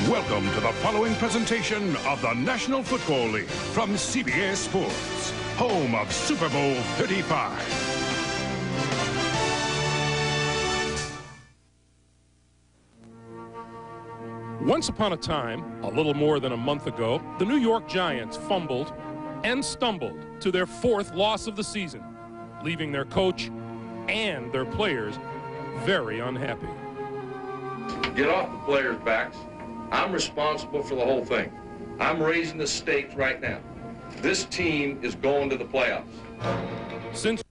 Welcome to the following presentation of the National Football League from CBS Sports, home of Super Bowl 35. Once upon a time, a little more than a month ago, the New York Giants fumbled and stumbled to their fourth loss of the season, leaving their coach and their players very unhappy. Get off the players' backs. I'm responsible for the whole thing. I'm raising the stakes right now. This team is going to the playoffs. Since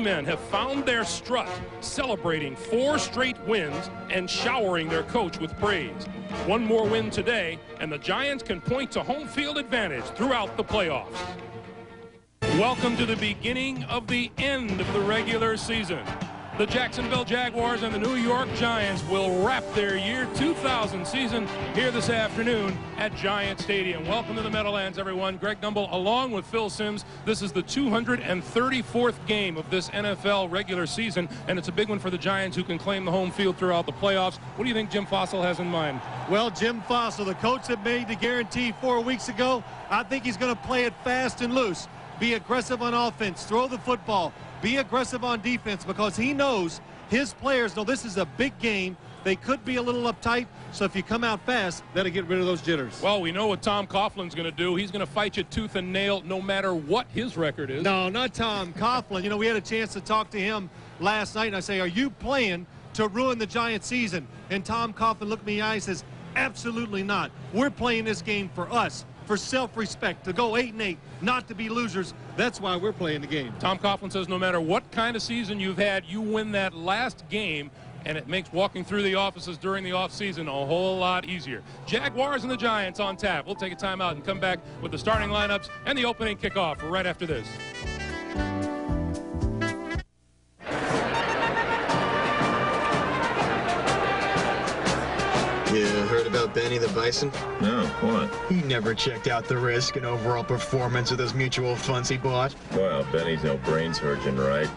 men have found their strut, celebrating 4 straight wins and showering their coach with praise. One more win today, and the Giants can point to home field advantage throughout the playoffs. Welcome to the beginning of the end of the regular season. The Jacksonville Jaguars and the New York Giants will wrap their year 2000 season here this afternoon at Giant Stadium. Welcome to the Meadowlands, everyone. Greg Gumbel along with Phil Simms. This is the 234th game of this NFL regular season, and it's a big one for the Giants, who can claim the home field throughout the playoffs. What do you think Jim Fossil has in mind? Well, Jim Fossil, the coach that made the guarantee 4 weeks ago, I think he's going to play it fast and loose. Be aggressive on offense, throw the football, be aggressive on defense, because he knows his players know this is a big game. They could be a little uptight, so if you come out fast, that'll get rid of those jitters. Well, we know what Tom Coughlin's going to do. He's going to fight you tooth and nail no matter what his record is. No, not Tom Coughlin. You know, we had a chance to talk to him last night, and I say, are you playing to ruin the Giants season? And Tom Coughlin looked me in the eye and says, absolutely not. We're playing this game for us, for self-respect, to go 8-8, not to be losers. That's why we're playing the game. Tom Coughlin says no matter what kind of season you've had, you win that last game, and it makes walking through the offices during the offseason a whole lot easier. Jaguars and the Giants on tap. We'll take a timeout and come back with the starting lineups and the opening kickoff right after this. You heard about Benny the Bison? No, what? He never checked out the risk and overall performance of those mutual funds he bought. Well, Benny's no brain surgeon, right?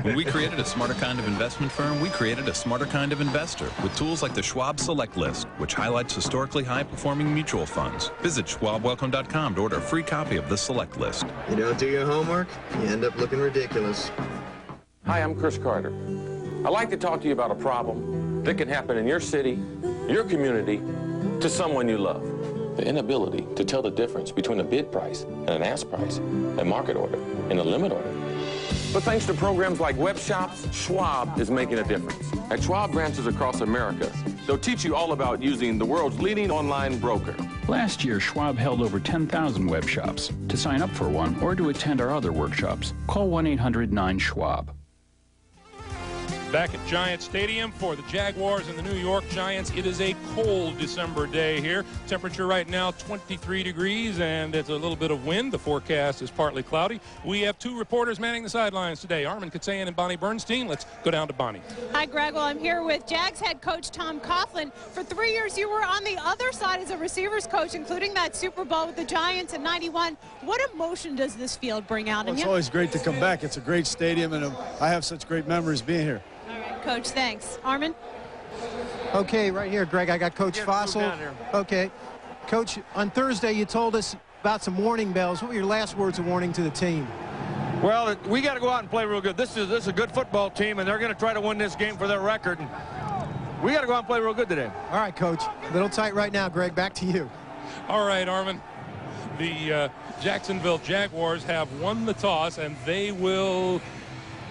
When we created a smarter kind of investment firm, we created a smarter kind of investor with tools like the Schwab Select List, which highlights historically high-performing mutual funds. Visit schwabwelcome.com to order a free copy of the Select List. You don't do your homework, you end up looking ridiculous. Hi, I'm Chris Carter. I'd like to talk to you about a problem that can happen in your city, your community, to someone you love. The inability to tell the difference between a bid price and an ask price, a market order and a limit order. But thanks to programs like web shops, Schwab is making a difference. At Schwab branches across America, they'll teach you all about using the world's leading online broker. Last year, Schwab held over 10,000 web shops. To sign up for one or to attend our other workshops, call 1-800-9-SCHWAB. Back at Giant Stadium for the Jaguars and the New York Giants. It is a cold December day here. Temperature right now 23 degrees, and it's a little bit of wind. The forecast is partly cloudy. We have 2 reporters manning the sidelines today, Armin Katsayan and Bonnie Bernstein. Let's go down to Bonnie. Hi, Greg. Well, I'm here with Jags head coach Tom Coughlin. For 3 years, you were on the other side as a receivers coach, including that Super Bowl with the Giants in '91. What emotion does this field bring out in you? It's always great to come back. It's a great stadium, and I have such great memories being here. Coach, thanks. Armin? Okay, right here, Greg. I got Coach Fossil. Okay. Coach, on Thursday you told us about some warning bells. What were your last words of warning to the team? Well, we got to go out and play real good. This is a good football team, and they're going to try to win this game for their record. And we got to go out and play real good today. All right, Coach. A little tight right now, Greg. Back to you. All right, Armin. The Jacksonville Jaguars have won the toss, and they will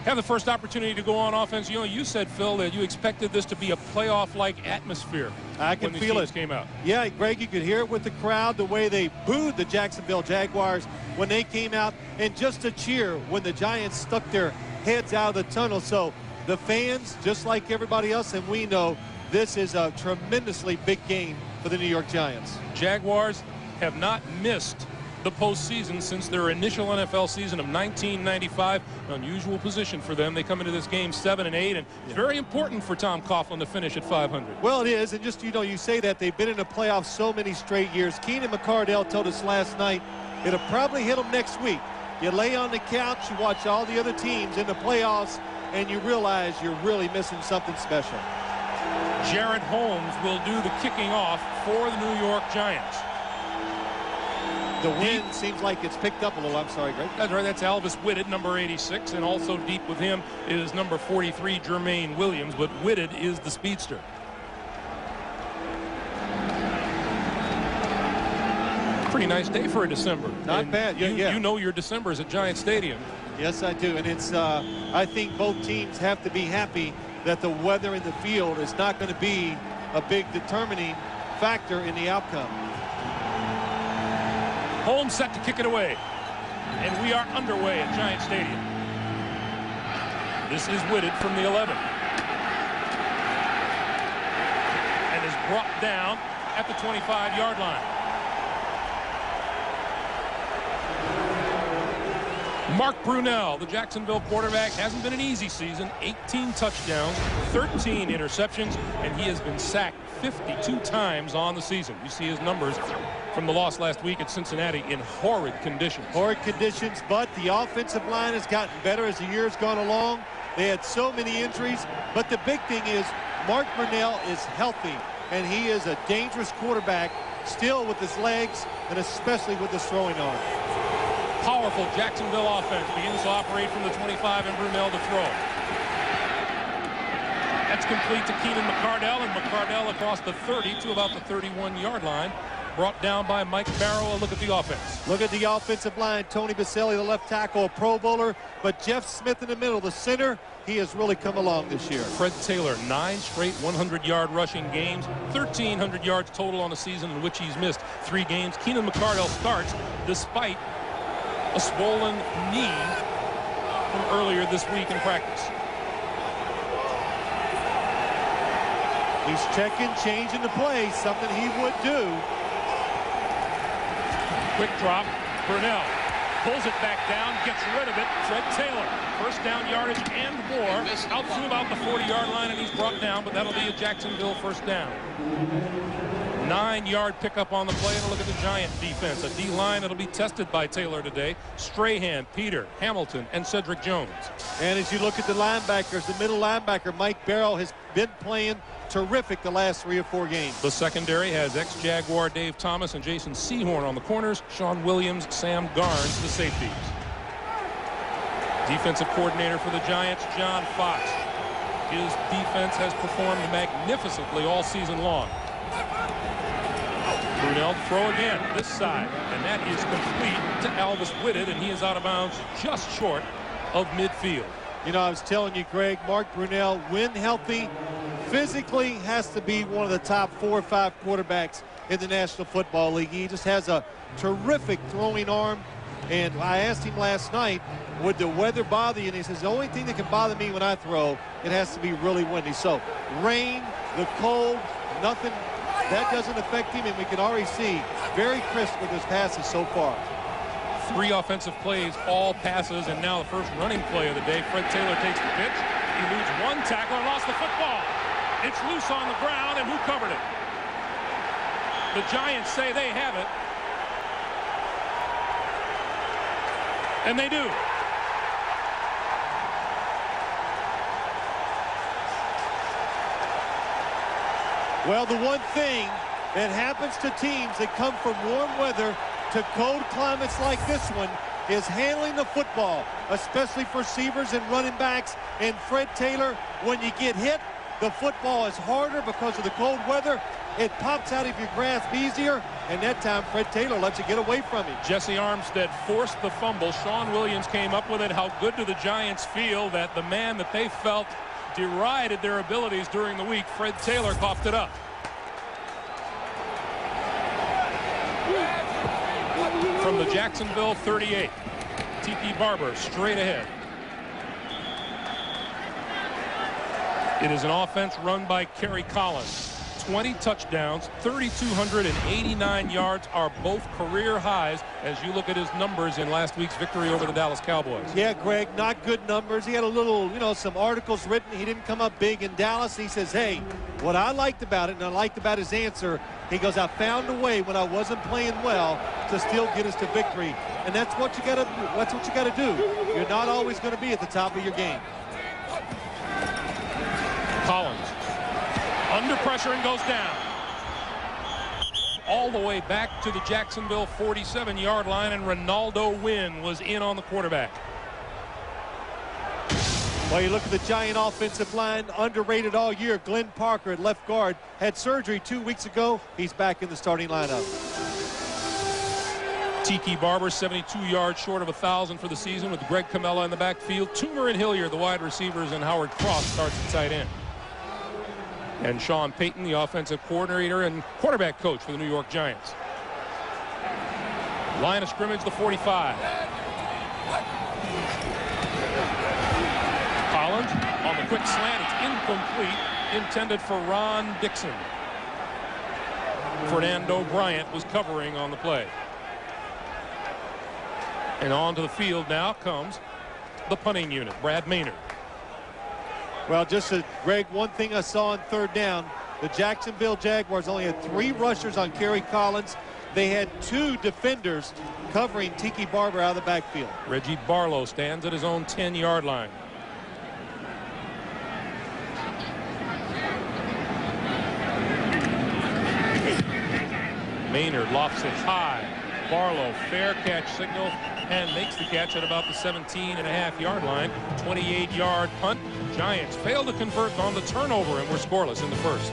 have the first opportunity to go on offense. You know, you said, Phil, that you expected this to be a playoff-like atmosphere. I can feel it. Came out. Yeah, Greg, you could hear it with the crowd, the way they booed the Jacksonville Jaguars when they came out, and just a cheer when the Giants stuck their heads out of the tunnel. So the fans, just like everybody else, and we know this is a tremendously big game for the New York Giants. Jaguars have not missed the postseason since their initial NFL season of 1995. An unusual position for them. They come into this game 7-8, and it's very important for Tom Coughlin to finish at 500. Well, it is, and just, you know, you say that they've been in the playoffs so many straight years. Keenan McCardell told us last night it'll probably hit them next week. You lay on the couch, you watch all the other teams in the playoffs, and you realize you're really missing something special. Jared Holmes will do the kicking off for the New York Giants. The wind seems like it's picked up a little. I'm sorry, Greg. That's right. That's Alvis Whitted, number 86. And also deep with him is number 43, Jermaine Williams. But Whitted is the speedster. Pretty nice day for a December. Not bad. You know your December is at Giant Stadium. Yes, I do. And it's I think both teams have to be happy that the weather in the field is not going to be a big determining factor in the outcome. Holmes set to kick it away. And we are underway at Giant Stadium. This is Whitted from the 11. And is brought down at the 25-yard line. Mark Brunell, the Jacksonville quarterback, hasn't been an easy season. 18 touchdowns, 13 interceptions, and he has been sacked 52 times on the season. You see his numbers from the loss last week at Cincinnati in horrid conditions. Horrid conditions, but the offensive line has gotten better as the year's gone along. They had so many injuries, but the big thing is Mark Brunell is healthy, and he is a dangerous quarterback still with his legs and especially with his throwing arm. Powerful Jacksonville offense begins to operate from the 25 and Brunell to throw. That's complete to Keenan McCardell, and McCardell across the 30 to about the 31-yard line. Brought down by Mike Barrow. A look at the offense. Look at the offensive line. Tony Baselli, the left tackle, a Pro Bowler, but Jeff Smith in the middle, the center, he has really come along this year. Fred Taylor, 9 straight 100-yard rushing games, 1,300 yards total on the season in which he's missed 3 games. Keenan McCardell starts despite a swollen knee from earlier this week in practice. He's checking, changing the play, something he would do. Quick drop, Brunell pulls it back down, gets rid of it. Fred Taylor, first down yardage and more, out to about the 40-yard line, and he's brought down, but that'll be a Jacksonville first down. 9-yard pickup on the play, and a look at the Giant defense. A D-line that'll be tested by Taylor today. Strahan, Peter, Hamilton, and Cedric Jones. And as you look at the linebackers, the middle linebacker, Mike Barrow, has been playing terrific the last 3 or 4 games. The secondary has ex-Jaguar Dave Thomas and Jason Sehorn on the corners, Sean Williams, Sam Garnes, the safeties. Defensive coordinator for the Giants, John Fox. His defense has performed magnificently all season long. Brunell to throw again, this side, and that is complete to Alvis Whitted, and he is out of bounds just short of midfield. You know, I was telling you, Greg, Mark Brunell, when healthy, physically has to be one of the top 4 or 5 quarterbacks in the National Football League. He just has a terrific throwing arm, and I asked him last night, would the weather bother you? And he says, the only thing that can bother me when I throw, it has to be really windy. So, rain, the cold, nothing. That doesn't affect him, and we can already see very crisp with his passes so far. 3 offensive plays, all passes, and now the first running play of the day. Fred Taylor takes the pitch. He loses 1 tackle and lost the football. It's loose on the ground, and who covered it? The Giants say they have it. And they do. Well, the one thing that happens to teams that come from warm weather to cold climates like this one is handling the football, especially for receivers and running backs. And Fred Taylor, when you get hit, the football is harder because of the cold weather. It pops out of your grasp easier, and that time Fred Taylor lets you get away from him. Jesse Armstead forced the fumble. Sean Williams came up with it. How good do the Giants feel that the man that they felt derided their abilities during the week, Fred Taylor, coughed it up. From the Jacksonville 38, Tiki Barber straight ahead. It is an offense run by Kerry Collins. 20 touchdowns, 3,289 yards are both career highs as you look at his numbers in last week's victory over the Dallas Cowboys. Yeah, Greg, not good numbers. He had a little, some articles written. He didn't come up big in Dallas. He says, hey, what I liked about it, and I liked about his answer, he goes, I found a way when I wasn't playing well to still get us to victory. And that's what you got to do. That's what you got to do. You're not always going to be at the top of your game. Collins Under pressure and goes down. All the way back to the Jacksonville 47-yard line, and Ronaldo Wynn was in on the quarterback. Well, you look at the Giant offensive line, underrated all year. Glenn Parker at left guard had surgery 2 weeks ago. He's back in the starting lineup. Tiki Barber, 72 yards short of 1,000 for the season, with Greg Camella in the backfield. Toomer and Hilliard, the wide receivers, and Howard Cross starts at tight end. And Sean Payton, the offensive coordinator and quarterback coach for the New York Giants. Line of scrimmage, the 45. Collins on the quick slant. It's incomplete, intended for Ron Dixon. Fernando Bryant was covering on the play. And onto the field now comes the punting unit, Brad Maynard. Well, Greg, one thing I saw on third down, the Jacksonville Jaguars only had 3 rushers on Kerry Collins. They had 2 defenders covering Tiki Barber out of the backfield. Reggie Barlow stands at his own 10-yard line. Maynard lofts it high. Barlow, fair catch signal, and makes the catch at about the 17.5-yard line. 28-yard punt. Giants fail to convert on the turnover, and we're scoreless in the first.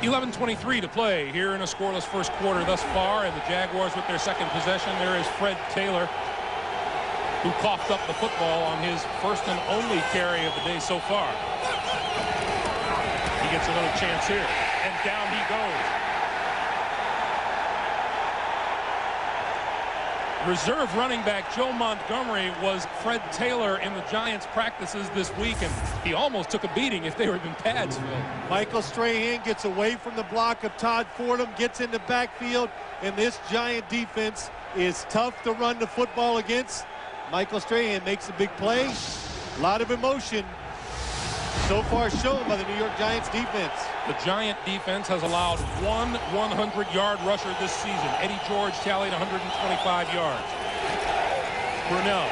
11:23 to play here in a scoreless first quarter thus far, and the Jaguars with their second possession. There is Fred Taylor, who coughed up the football on his first and only carry of the day so far. He gets another chance here, and down he goes. Reserve running back Joe Montgomery was Fred Taylor in the Giants practices this week, and he almost took a beating if they were in pads. Michael Strahan gets away from the block of Todd Fordham, gets in the backfield, and this Giant defense is tough to run the football against. Michael Strahan makes a big play. A lot of emotion so far shown by the New York Giants defense. The Giant defense has allowed one 100-yard rusher this season. Eddie George tallied 125 yards. Brunell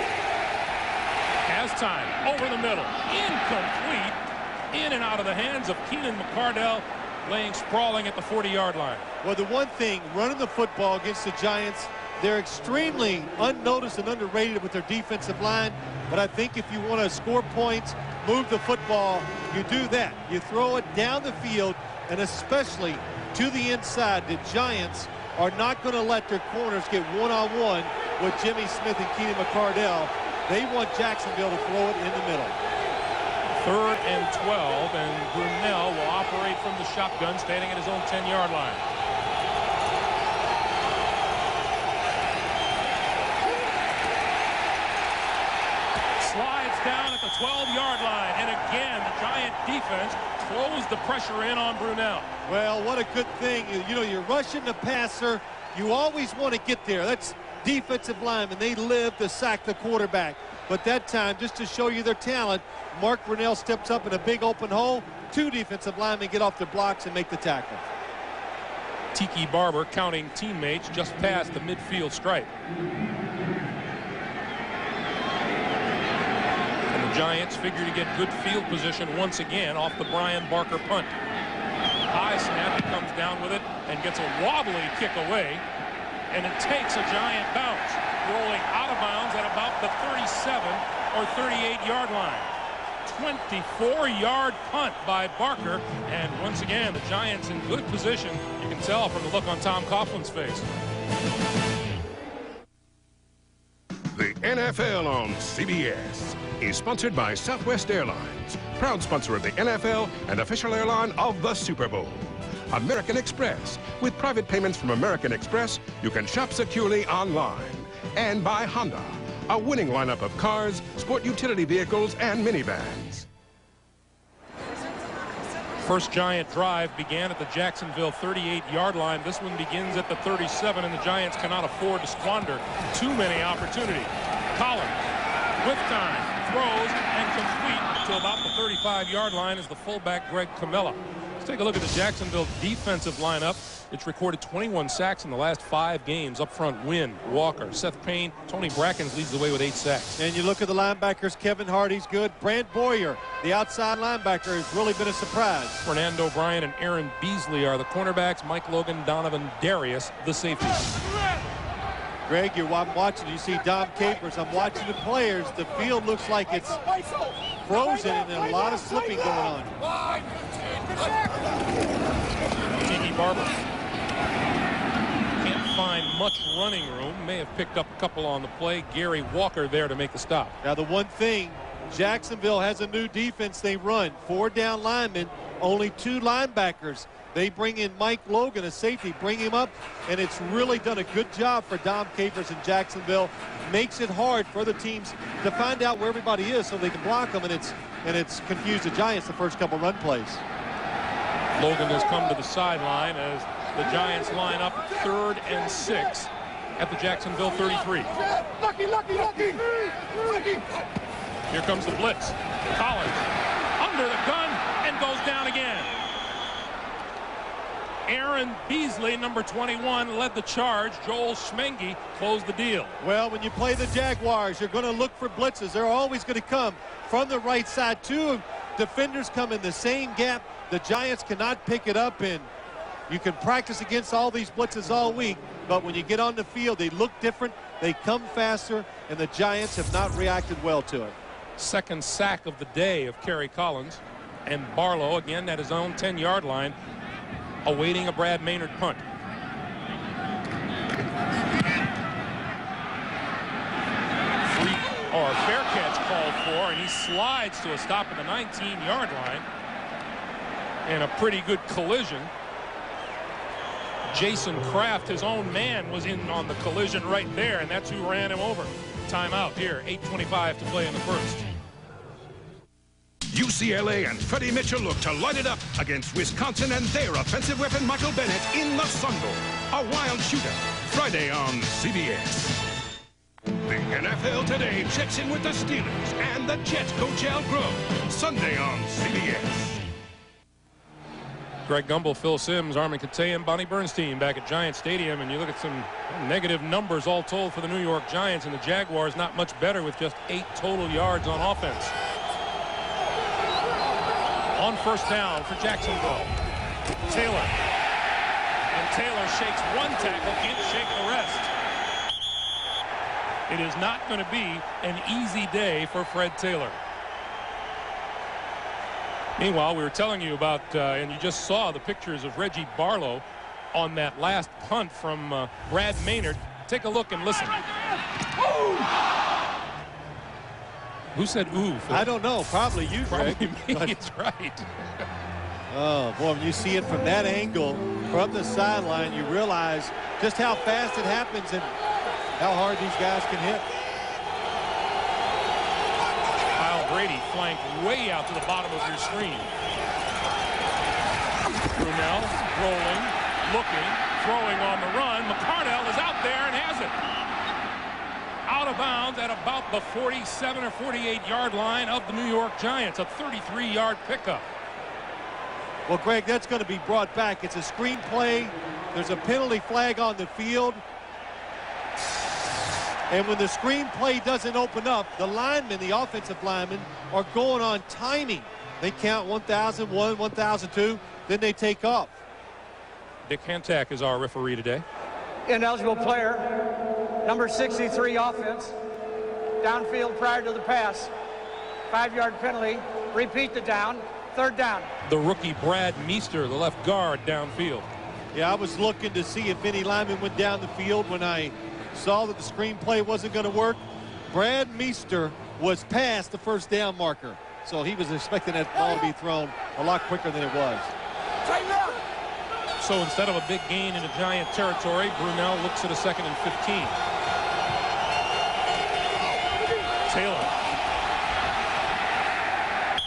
has time over the middle. Incomplete. In and out of the hands of Keenan McCardell, laying sprawling at the 40-yard line. Well, the one thing, running the football against the Giants, they're extremely unnoticed and underrated with their defensive line. But I think if you want to score points, move the football, you do that. You throw it down the field, and especially to the inside. The Giants are not going to let their corners get one-on-one with Jimmy Smith and Keenan McCardell. They want Jacksonville to throw it in the middle. 3rd and 12, and Brunell will operate from the shotgun, standing at his own 10-yard line. Slides down at the 12-yard line, and again the Giant defense throws the pressure in on Brunell. Well, what a good thing. You know, you're rushing the passer. You always want to get there. That's defensive linemen. They live to sack the quarterback. But that time, just to show you their talent, Mark Brunell steps up in a big open hole. 2 defensive linemen get off their blocks and make the tackle. Tiki Barber counting teammates just past the midfield stripe. Giants figure to get good field position once again off the Brian Barker punt. High snap, he comes down with it and gets a wobbly kick away, and it takes a Giant bounce, rolling out of bounds at about the 37 or 38-yard line. 24-yard punt by Barker, and once again the Giants in good position. You can tell from the look on Tom Coughlin's face. The NFL on CBS is sponsored by Southwest Airlines, proud sponsor of the NFL and official airline of the Super Bowl. American Express. With private payments from American Express, you can shop securely online. And by Honda, a winning lineup of cars, sport utility vehicles, and minivans. First Giant drive began at the Jacksonville 38-yard line. This one begins at the 37, and the Giants cannot afford to squander too many opportunities. Collins, with time, throws and complete to about the 35-yard line is the fullback Greg Camella. Let's take a look at the Jacksonville defensive lineup. It's recorded 21 sacks in the last 5 games. Up front, Wynn, Walker, Seth Payne, Tony Brackens leads the way with 8 sacks. And you look at the linebackers, Kevin Hardy's good. Brant Boyer, the outside linebacker, has really been a surprise. Fernando Bryant and Aaron Beasley are the cornerbacks. Mike Logan, Donovan Darius, the safeties. Greg, I'm watching. You see Dom Capers. I'm watching the players. The field looks like it's frozen and a lot of slipping going on. Tiki Barber can't find much running room. May have picked up a couple on the play. Gary Walker there to make the stop. Now the one thing, Jacksonville has a new defense they run. 4 down linemen, only 2 linebackers. They bring in Mike Logan, a safety, bring him up, and it's really done a good job for Dom Capers in Jacksonville. Makes it hard for other teams to find out where everybody is so they can block them, and it's confused the Giants the first couple run plays. Logan has come to the sideline as the Giants line up 3rd and 6 at the Jacksonville 33. Here comes the blitz. Collins under the gun and goes down again. Aaron Beasley, number 21, led the charge. Joel Schmengi closed the deal. Well, when you play the Jaguars, you're going to look for blitzes. They're always going to come from the right side. 2 defenders come in the same gap. The Giants cannot pick it up, and you can practice against all these blitzes all week, but when you get on the field, they look different. They come faster, and the Giants have not reacted well to it. Second sack of the day of Kerry Collins, and Barlow again at his own 10-yard line, awaiting a Brad Maynard punt. Fair catch called for, and he slides to a stop at the 19-yard line. And a pretty good collision. Jason Kraft, his own man, was in on the collision right there, and that's who ran him over. Timeout here, 8:25 to play in the first. UCLA and Freddie Mitchell look to light it up against Wisconsin and their offensive weapon Michael Bennett in the Sun Bowl. A wild shootout, Friday on CBS. The NFL Today checks in with the Steelers and the Jets coach Al Grove, Sunday on CBS. Greg Gumbel, Phil Simms, Armin Kate, and Bonnie Bernstein back at Giant Stadium, and you look at some negative numbers all told for the New York Giants, and the Jaguars not much better with just 8 total yards on offense. On first down for Jacksonville, Taylor. And Taylor shakes one tackle, can't shake the rest. It is not going to be an easy day for Fred Taylor. Meanwhile, we were telling you about, and you just saw the pictures of Reggie Barlow on that last punt from Brad Maynard. Take a look and listen. Who said ooh? I don't know. Probably you, Greg. Probably me. It's right. Oh, boy, when you see it from that angle, from the sideline, you realize just how fast it happens and how hard these guys can hit. Kyle Brady flanked way out to the bottom of your screen. Brunell rolling, looking, throwing on the run. McCardell is out there and has it. Out of bounds at about the 47 or 48-yard line of the New York Giants. A 33-yard pickup. Well, Greg, that's going to be brought back. It's a screen play. There's a penalty flag on the field. And when the screen play doesn't open up, the linemen, the offensive linemen, are going on timing. They count 1,001, 1,002, then they take off. Dick Hantak is our referee today. Ineligible player, number 63 offense, downfield prior to the pass, 5-yard penalty, repeat the down, 3rd down. The rookie Brad Meester, the left guard, downfield. Yeah, I was looking to see if any lineman went down the field when I saw that the screen play wasn't going to work. Brad Meester was past the 1st down marker, so he was expecting that ball to be thrown a lot quicker than it was. So instead of a big gain into Giant territory, Brunell looks at a 2nd and 15. Taylor.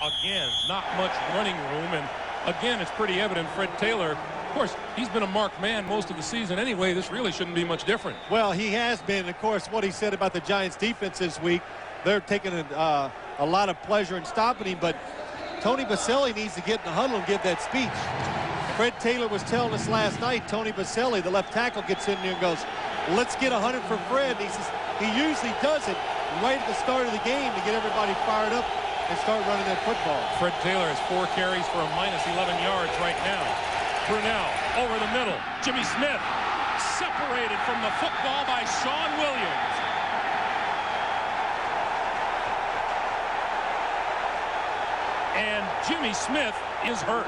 Again, not much running room, and again, it's pretty evident Fred Taylor, of course, he's been a marked man most of the season anyway. This really shouldn't be much different. Well, he has been. Of course, what he said about the Giants defense this week, they're taking a lot of pleasure in stopping him, but Tony Baselli needs to get in the huddle and give that speech. Fred Taylor was telling us last night, Tony Baselli, the left tackle, gets in there and goes, let's get 100 for Fred. And he says he usually does it right at the start of the game to get everybody fired up and start running that football. Fred Taylor has 4 carries for a minus 11 yards right now. Brunell over the middle. Jimmy Smith separated from the football by Sean Williams. And Jimmy Smith is hurt.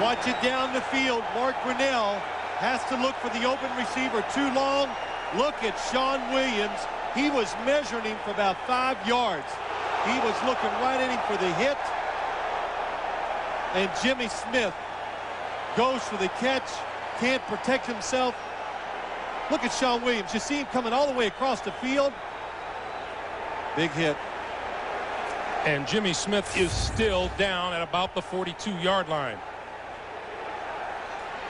Watch it down the field. Mark Brunell has to look for the open receiver too long. Look at Sean Williams. He was measuring him for about 5 yards. He was looking right at him for the hit. And Jimmy Smith goes for the catch. Can't protect himself. Look at Sean Williams. You see him coming all the way across the field. Big hit. And Jimmy Smith is still down at about the 42-yard line.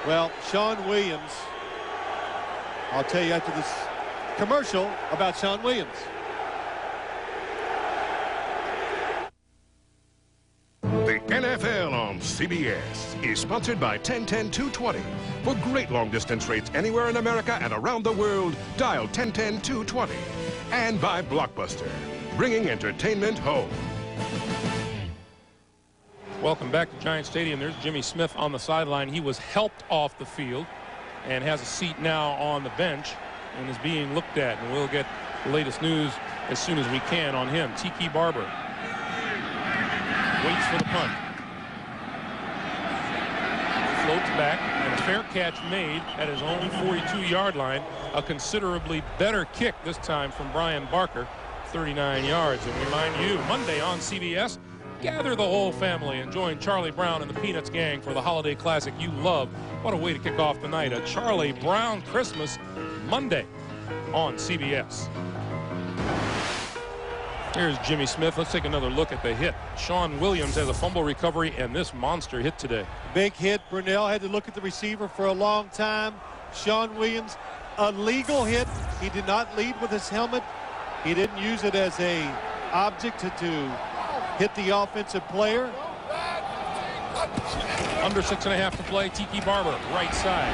Well, Sean Williams, I'll tell you after this commercial about Sean Williams. The NFL on CBS is sponsored by 1010-220. For great long-distance rates anywhere in America and around the world, dial 1010-220. And by Blockbuster, bringing entertainment home. Welcome back to Giant Stadium. There's Jimmy Smith on the sideline. He was helped off the field and has a seat now on the bench and is being looked at. And we'll get the latest news as soon as we can on him. Tiki Barber waits for the punt. Floats back, and a fair catch made at his own 42-yard line. A considerably better kick this time from Brian Barker, 39 yards. And remind you, Monday on CBS, gather the whole family and join Charlie Brown and the Peanuts gang for the holiday classic you love. What a way to kick off the night. A Charlie Brown Christmas Monday on CBS. Here's Jimmy Smith. Let's take another look at the hit. Sean Williams has a fumble recovery and this monster hit today. Big hit. Brunell had to look at the receiver for a long time. Sean Williams, a legal hit. He did not lead with his helmet. He didn't use it as a object to hit the offensive player. Under 6.5 to play. Tiki Barber, right side.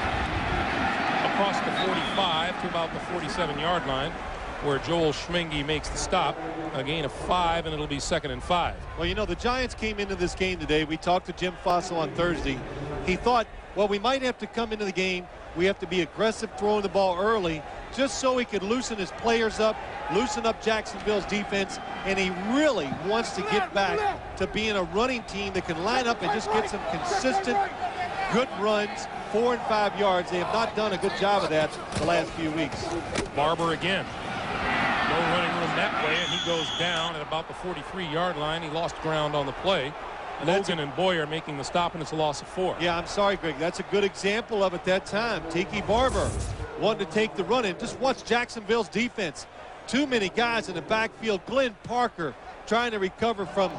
Across the 45 to about the 47-yard line, where Joel Schminge makes the stop. A gain of 5, and it'll be 2nd and 5. Well, you know, the Giants came into this game today. We talked to Jim Fossil on Thursday. He thought, well, we might have to come into the game. We have to be aggressive throwing the ball early just so he could loosen his players up, loosen up Jacksonville's defense, and he really wants to get back to being a running team that can line up and just get some consistent, good runs, 4 and 5 yards. They have not done a good job of that the last few weeks. Barber again. No running room that way, and he goes down at about the 43-yard line. He lost ground on the play. Logan and Boyer making the stop, and it's a loss of 4. Yeah, I'm sorry, Greg. That's a good example of it that time. Tiki Barber wanted to take the run in. Just watch Jacksonville's defense. Too many guys in the backfield. Glenn Parker trying to recover from,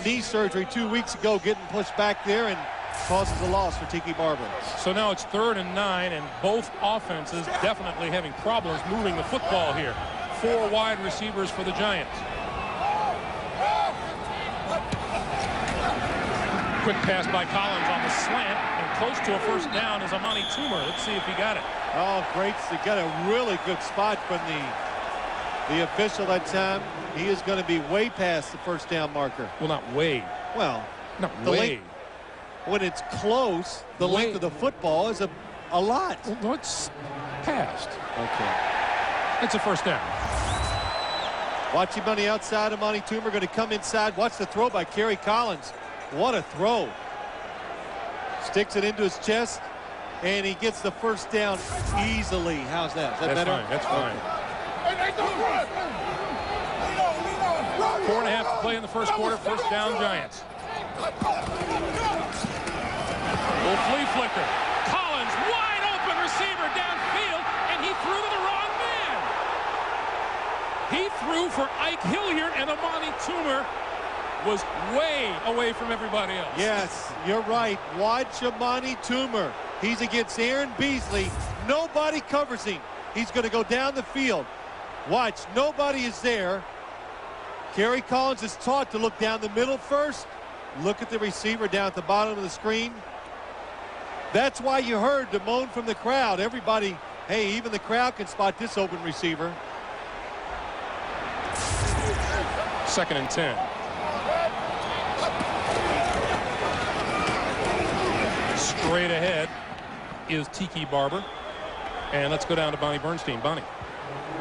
knee surgery 2 weeks ago, getting pushed back there, and causes a loss for Tiki Barber. So now it's 3rd and 9, and both offenses definitely having problems moving the football here. 4 wide receivers for the Giants. Quick pass by Collins on the slant, and close to a first down is Amani Toomer. Let's see if he got it. Oh, great. He got a really good spot from the official that time. He is going to be way past the first down marker. Well, not way. Well, not way. When it's close, the length of the football is a lot. Well, it's past. Okay. It's a first down. Watch him on the outside. Amani Toomer going to come inside. Watch the throw by Kerry Collins. What a throw. Sticks it into his chest, and he gets the first down easily. How's that? Is that better? Fine. That's fine. 4.5 to play in the first quarter. First down, Giants. Little flea flicker. Collins, wide open receiver downfield, and he threw to the wrong man. He threw for Ike Hilliard, and Amani Toomer was way away from everybody else. Yes, you're right. Watch Amani Toomer. He's against Aaron Beasley. Nobody covers him. He's going to go down the field. Watch, nobody is there. Kerry Collins is taught to look down the middle first. Look at the receiver down at the bottom of the screen. That's why you heard the moan from the crowd. Everybody, hey, even the crowd can spot this open receiver. 2nd and 10. Straight ahead is Tiki Barber. And let's go down to Bonnie Bernstein. Bonnie.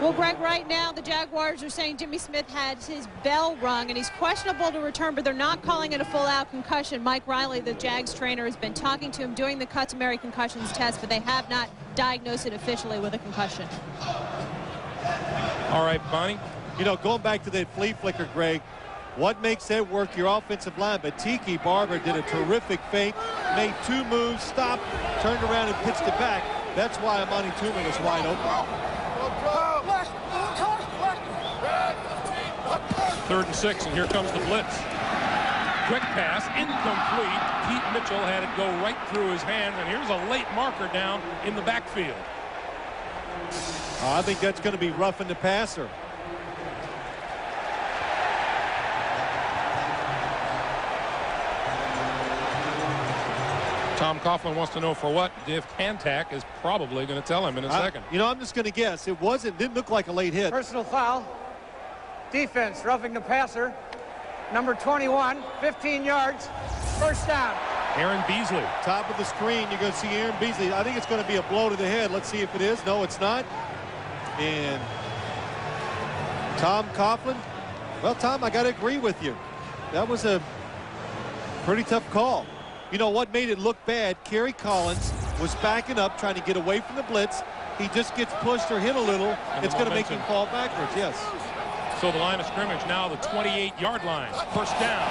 Well, Greg, right now the Jaguars are saying Jimmy Smith had his bell rung and he's questionable to return, but they're not calling it a full-out concussion. Mike Riley, the Jags trainer, has been talking to him, doing the customary concussions test, but they have not diagnosed it officially with a concussion. All right, Bonnie. You know, going back to that flea flicker, Greg, what makes that work? Your offensive line. But Tiki Barber did a terrific fake, made 2 moves, stopped, turned around and pitched it back. That's why Amani Toomer was wide open. 3rd and 6, and here comes the blitz. Quick pass, incomplete. Pete Mitchell had it go right through his hands, and here's a late marker down in the backfield. I think that's going to be roughing the passer. Tom Coughlin wants to know for what. Div Kantak is probably going to tell him in a second. You know, I'm just going to guess. It didn't look like a late hit. Personal foul. Defense roughing the passer. Number 21, 15 yards. First down. Aaron Beasley. Top of the screen, you're going to see Aaron Beasley. I think it's going to be a blow to the head. Let's see if it is. No, it's not. And Tom Coughlin. Well, Tom, I got to agree with you. That was a pretty tough call. You know what made it look bad? Kerry Collins was backing up, trying to get away from the blitz. He just gets pushed or hit a little. It's going to make him fall backwards, yes. So the line of scrimmage now the 28-yard line. First down.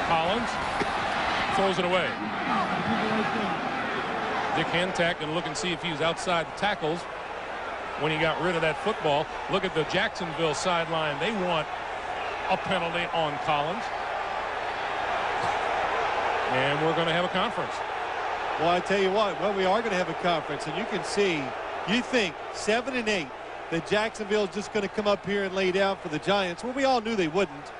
Collins throws it away. Dick Kantak going to look and see if he was outside the tackles when he got rid of that football. Look at the Jacksonville sideline. They want a penalty on Collins. And we're going to have a conference. Well, I tell you what, we are going to have a conference, and you can see, you think 7 and 8, that Jacksonville is just going to come up here and lay down for the Giants. Well, we all knew they wouldn't,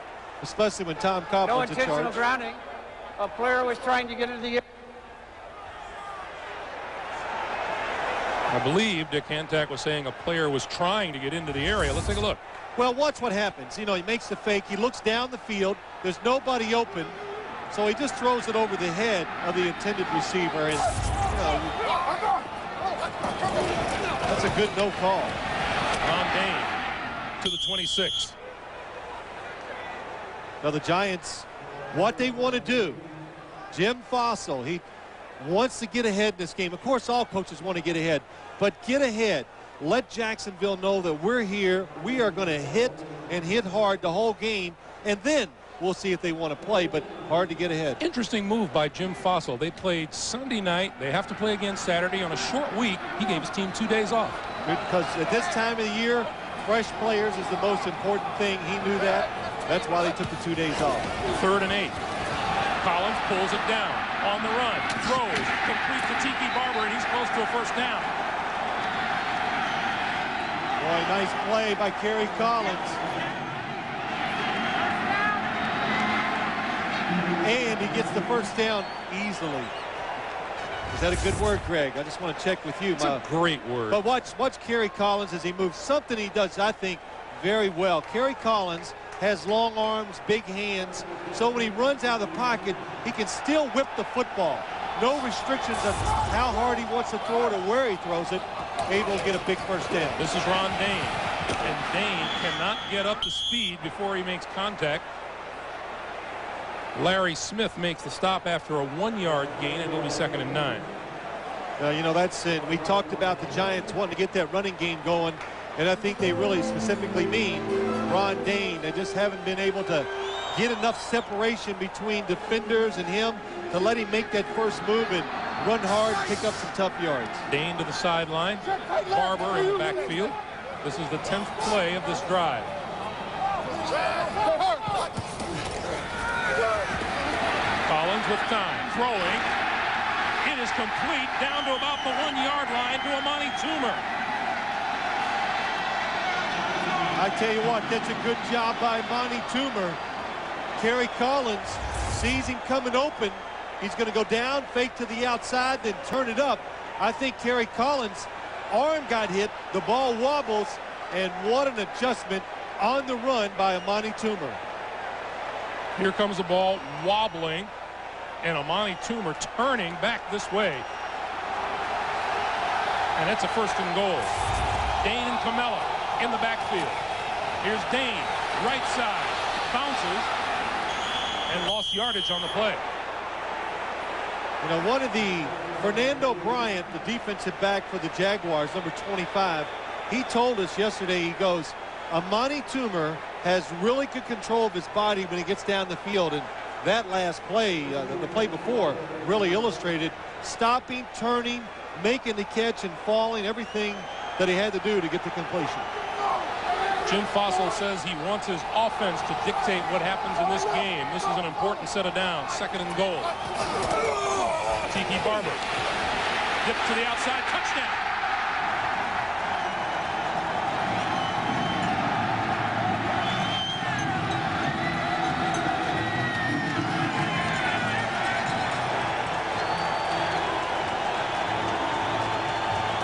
especially when Tom Coughlin's in charge. No intentional grounding. A player was trying to get into the air. I believe Dick Kantak was saying a player was trying to get into the area. Let's take a look. Well, watch what happens. You know, he makes the fake. He looks down the field. There's nobody open. So he just throws it over the head of the intended receiver. And, you know, that's a good no call. Ron Dane to the 26. Now the Giants, what they want to do, Jim Fossil, he wants to get ahead in this game. Of course, all coaches want to get ahead. But get ahead. Let Jacksonville know that we're here. We are going to hit and hit hard the whole game. And then we'll see if they want to play, but hard to get ahead. Interesting move by Jim Fossil. They played Sunday night. They have to play again Saturday on a short week. He gave his team 2 days off. Because at this time of the year, fresh players is the most important thing. He knew that. That's why they took the 2 days off. 3rd and 8. Collins pulls it down on the run. Throws. Complete to Tiki Barber, and he's close to a first down. Boy, nice play by Kerry Collins. And he gets the first down easily. Is that a good word, Greg? I just want to check with you. It's a great word. But watch Kerry Collins as he moves. Something he does, I think, very well. Kerry Collins has long arms, big hands. So when he runs out of the pocket, he can still whip the football. No restrictions of how hard he wants to throw it or where he throws it. Able to get a big first down. This is Ron Dane. And Dane cannot get up to speed before he makes contact. Larry Smith makes the stop after a 1-yard gain, and it'll be 2nd and 9. You know, that's it. We talked about the Giants wanting to get that running game going, and I think they really specifically mean Ron Dane. They just haven't been able to get enough separation between defenders and him to let him make that first move and run hard and pick up some tough yards. Dane to the sideline. Barber in the backfield. This is the 10th play of this drive. Collins with time, throwing. It is complete down to about the 1-yard line to Amani Toomer. I tell you what, that's a good job by Monty Toomer. Kerry Collins sees him coming open. He's going to go down, fake to the outside, then turn it up. I think Kerry Collins' arm got hit. The ball wobbles, and what an adjustment on the run by Amani Toomer. Here comes the ball wobbling, and Amani Toomer turning back this way. And that's a first and goal. Dane and Camella in the backfield. Here's Dane, right side, bounces, and lost yardage on the play. You know, one of the Fernando Bryant, the defensive back for the Jaguars, number 25, he told us yesterday, he goes, Amani Toomer has really good control of his body when he gets down the field. And that last play, the play before, really illustrated stopping, turning, making the catch, and falling, everything that he had to do to get the completion. Jim Fossil says he wants his offense to dictate what happens in this game. This is an important set of downs. Second and goal. Tiki Barber. Dip to the outside. Touchdown.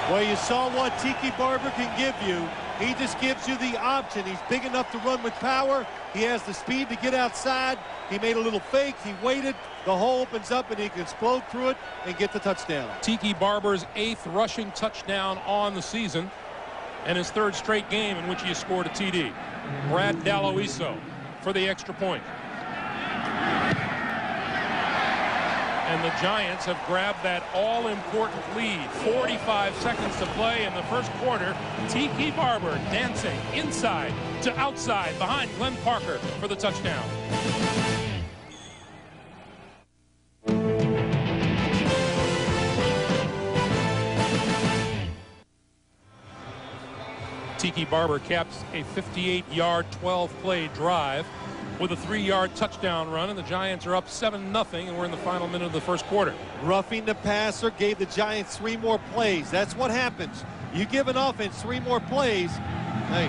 Well, you saw what Tiki Barber can give you. He just gives you the option. He's big enough to run with power. He has the speed to get outside. He made a little fake. He waited. The hole opens up, and he can explode through it and get the touchdown. Tiki Barber's 8th rushing touchdown on the season, and his 3rd straight game in which he has scored a TD. Brad Dalloiso for the extra point. And the Giants have grabbed that all-important lead. 45 seconds to play in the first quarter. Tiki Barber dancing inside to outside behind Glenn Parker for the touchdown. Tiki Barber caps a 58-yard, 12-play drive with a 3-yard touchdown run, and the Giants are up 7-0, and we're in the final minute of the first quarter. Roughing the passer gave the Giants 3 more plays. That's what happens. You give an offense 3 more plays, hey,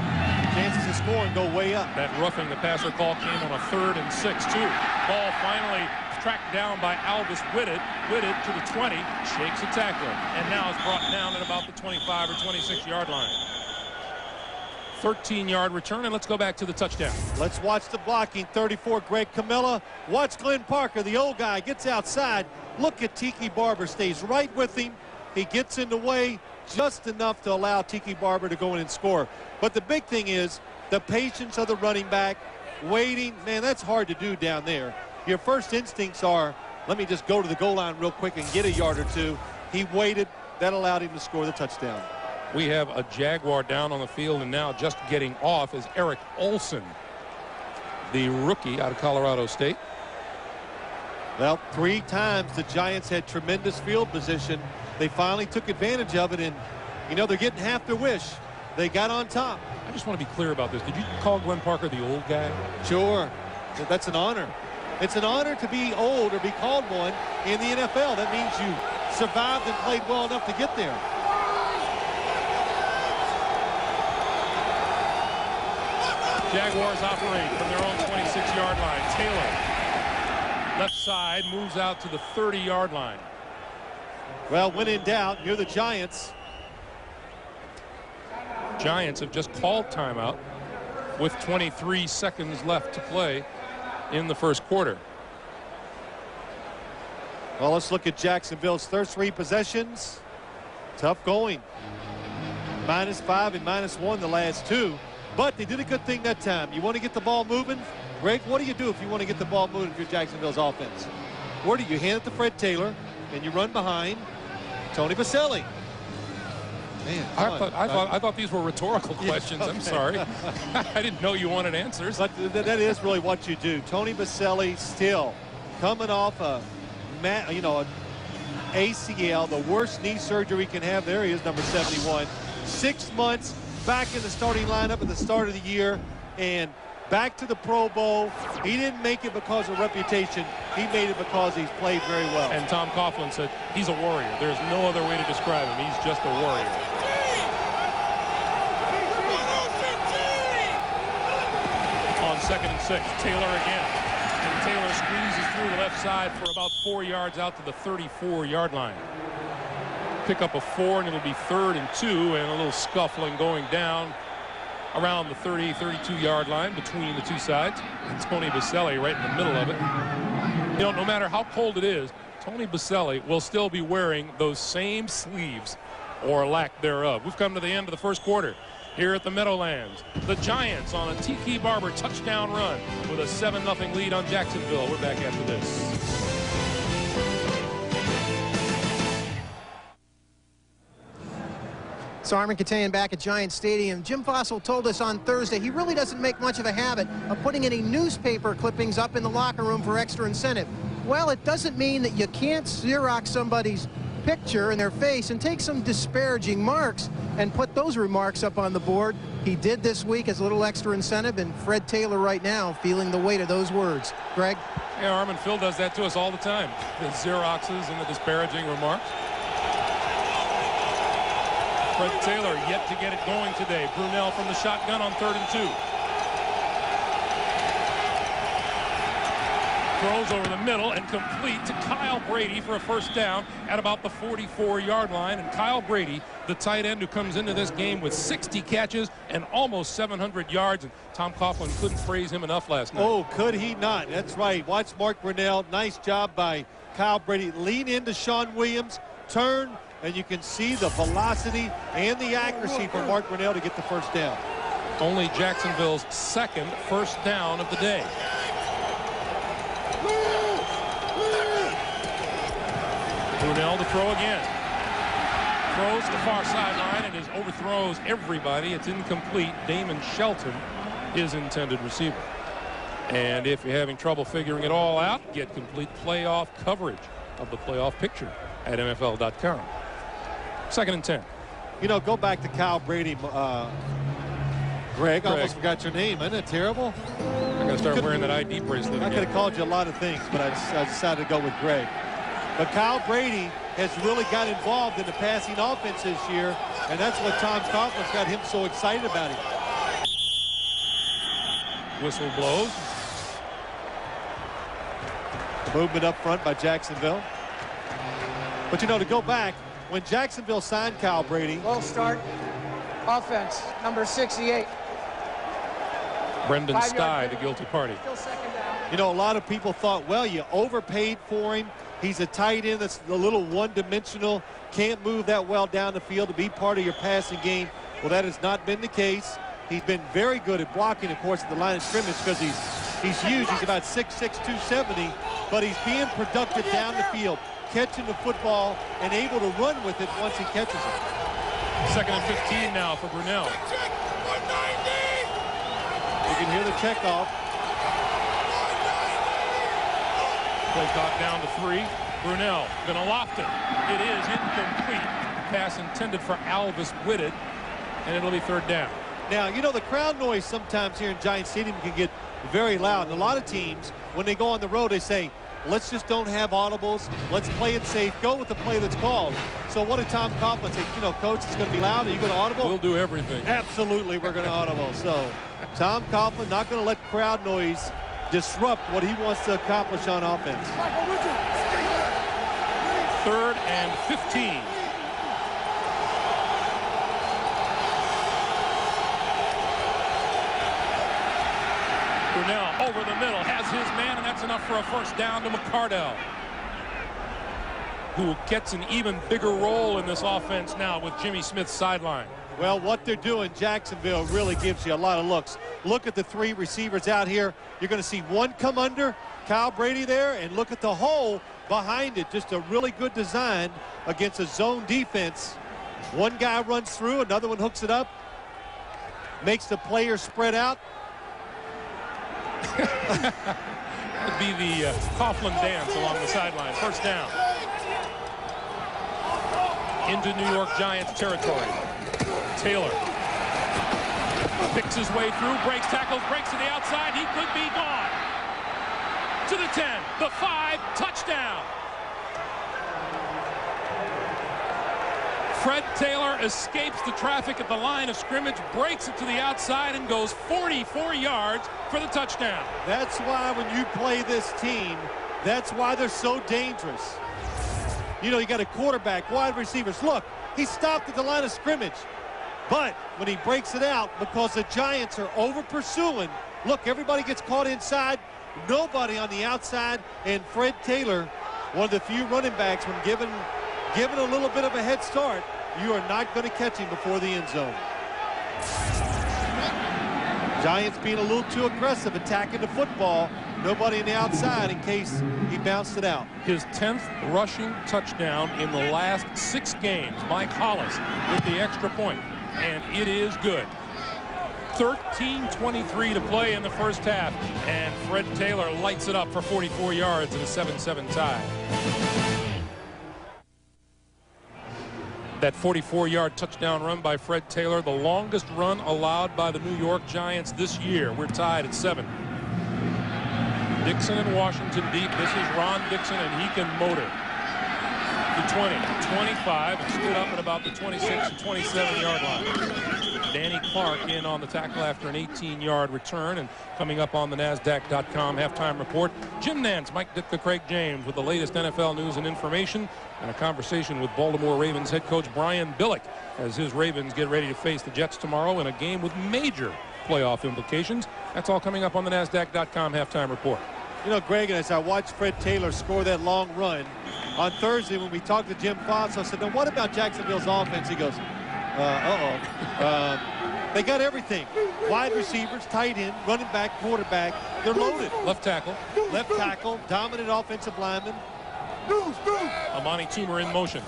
chances of scoring go way up. That roughing the passer call came on a 3rd and 6, too. Ball finally tracked down by Alvis Whitted. Whitted to the 20, shakes a tackler, and now is brought down at about the 25 or 26-yard line. 13-yard return, and let's go back to the touchdown. Let's watch the blocking. 34, Greg Camilla. Watch Glenn Parker, the old guy, gets outside. Look at Tiki Barber, stays right with him. He gets in the way just enough to allow Tiki Barber to go in and score. But the big thing is the patience of the running back, waiting. Man, that's hard to do down there. Your first instincts are, let me just go to the goal line real quick and get a yard or two. He waited. That allowed him to score the touchdown. We have a Jaguar down on the field, and now just getting off is Eric Olson, the rookie out of Colorado State. Well, 3 times the Giants had tremendous field position. They finally took advantage of it, and, you know, they're getting half their wish. They got on top. I just want to be clear about this. Did you call Glenn Parker the old guy? Sure. That's an honor. It's an honor to be old or be called one in the NFL. That means you survived and played well enough to get there. Jaguars operate from their own 26-yard line. Taylor, left side, moves out to the 30-yard line. Well, when in doubt, you're the Giants. Giants have just called timeout with 23 seconds left to play in the first quarter. Well, let's look at Jacksonville's first 3 possessions. Tough going. -5 and -1 the last 2. But they did a good thing that time. You want to get the ball moving? Greg, what do you do if you want to get the ball moving for Jacksonville's offense? Where do you hand it to Fred Taylor, and you run behind Tony Baselli? Man, I thought these were rhetorical questions. Okay. I'm sorry. I didn't know you wanted answers. But that is really what you do. Tony Baselli still coming off an ACL, the worst knee surgery he can have. There he is, number 71. 6 months back in the starting lineup at the start of the year, and back to the Pro Bowl. He didn't make it because of reputation. He made it because he's played very well. And Tom Coughlin said he's a warrior. There's no other way to describe him. He's just a warrior. 2nd and 6. Taylor again. And Taylor squeezes through the left side for about 4 yards out to the 34-yard line. Pick up a 4, and it'll be 3rd and 2, and a little scuffling going down around the 30, 32-yard line between the two sides. And Tony Baselli right in the middle of it. You know, no matter how cold it is, Tony Baselli will still be wearing those same sleeves or lack thereof. We've come to the end of the first quarter here at the Meadowlands. The Giants on a Tiki Barber touchdown run with a 7-0 lead on Jacksonville. We're back after this. So Armin Katayan back at Giant Stadium. Jim Fossil told us on Thursday he really doesn't make much of a habit of putting any newspaper clippings up in the locker room for extra incentive. Well, it doesn't mean that you can't Xerox somebody's picture in their face and take some disparaging marks and put those remarks up on the board. He did this week as a little extra incentive, and Fred Taylor right now feeling the weight of those words. Greg? Yeah, Armin, Phil does that to us all the time. The Xeroxes and the disparaging remarks. Fred Taylor yet to get it going today. Brunell from the shotgun on 3rd and 2. Throws over the middle and complete to Kyle Brady for a first down at about the 44-yard line. And Kyle Brady, the tight end who comes into this game with 60 catches and almost 700 yards. And Tom Coughlin couldn't praise him enough last night. Oh, could he not? That's right. Watch Mark Brunell. Nice job by Kyle Brady. Lean into Sean Williams, turn, and you can see the velocity and the accuracy for Mark Brunell to get the first down. Only Jacksonville's 2nd first down of the day. Brunell to throw again. Throws to the far sideline and overthrows everybody. It's incomplete. Damon Shelton, his intended receiver. And if you're having trouble figuring it all out, get complete playoff coverage of the playoff picture at NFL.com. 2nd and 10. You know, go back to Kyle Brady. Greg, I almost forgot your name. Isn't it terrible? I'm going to start wearing that ID bracelet. I could have called you a lot of things, but I decided to go with Greg. But Kyle Brady has really got involved in the passing offense this year, and that's what Tom Coughlin's got him so excited about it. Whistle blows. Movement up front by Jacksonville. But, you know, to go back, when Jacksonville signed Kyle Brady. Low start. Offense, number 68. Brendan Stye, the guilty party. Still 2nd down. You know, a lot of people thought, well, you overpaid for him. He's a tight end that's a little one-dimensional, can't move that well down the field to be part of your passing game. Well, that has not been the case. He's been very good at blocking, of course, at the line of scrimmage because he's huge. He's about 6'6", 270, but he's being productive down the field, catching the football and able to run with it once he catches it. 2nd and 15 now for Brunell. You can hear the checkoff. Play clock down to 3. Brunell gonna loft it. It is incomplete. Pass intended for Alvis Whitted, and it'll be 3rd down. Now, you know, the crowd noise sometimes here in Giant Stadium can get very loud. And a lot of teams, when they go on the road, they say, let's just don't have audibles. Let's play it safe. Go with the play that's called. So what did Tom Coughlin say? You know, coach, it's going to be loud. Are you going to audible? We'll do everything. Absolutely, we're going to audible. So Tom Coughlin not going to let crowd noise disrupt what he wants to accomplish on offense. 3rd and 15. Brunell over the middle, has his man, and that's enough for a first down to McCardell, who gets an even bigger role in this offense now with Jimmy Smith's sideline. Well, what they're doing, Jacksonville, really gives you a lot of looks. Look at the 3 receivers out here. You're going to see one come under, Kyle Brady there, and look at the hole behind it. Just a really good design against a zone defense. One guy runs through, another one hooks it up, makes the player spread out. It'd be the Coughlin dance along the sideline. First down. Into New York Giants territory. Taylor picks his way through, breaks tackles, breaks to the outside. He could be gone. To the 10, the 5, touchdown. Fred Taylor escapes the traffic at the line of scrimmage, breaks it to the outside, and goes 44 yards for the touchdown. That's why when you play this team, that's why they're so dangerous. You know, you got a quarterback, wide receivers. Look, he stopped at the line of scrimmage. But when he breaks it out, because the Giants are over pursuing, look, everybody gets caught inside, nobody on the outside, and Fred Taylor, one of the few running backs, when given a little bit of a head start, you are not going to catch him before the end zone. Giants being a little too aggressive, attacking the football. Nobody on the outside in case he bounced it out. His 10th rushing touchdown in the last 6 games. Mike Hollis with the extra point, and it is good. 13:23 to play in the first half, and Fred Taylor lights it up for 44 yards in a 7-7 tie. That 44-yard touchdown run by Fred Taylor, the longest run allowed by the New York Giants this year. We're tied at 7. Dixon and Washington deep. This is Ron Dixon, and he can motor. To 20, 25, and stood up at about the 26 and 27-yard line. Danny Clark in on the tackle after an 18-yard return. And coming up on the NASDAQ.com halftime report, Jim Nantz, Mike Ditka, Craig James with the latest NFL news and information, and a conversation with Baltimore Ravens head coach Brian Billick as his Ravens get ready to face the Jets tomorrow in a game with major playoff implications. That's all coming up on the NASDAQ.com halftime report. You know, Greg, and as I watched Fred Taylor score that long run, on Thursday when we talked to Jim Foss, I said, now what about Jacksonville's offense? He goes, they got everything. Wide receivers, tight end, running back, quarterback. They're loaded. Left tackle, dominant offensive lineman. Amani Toomer in motion.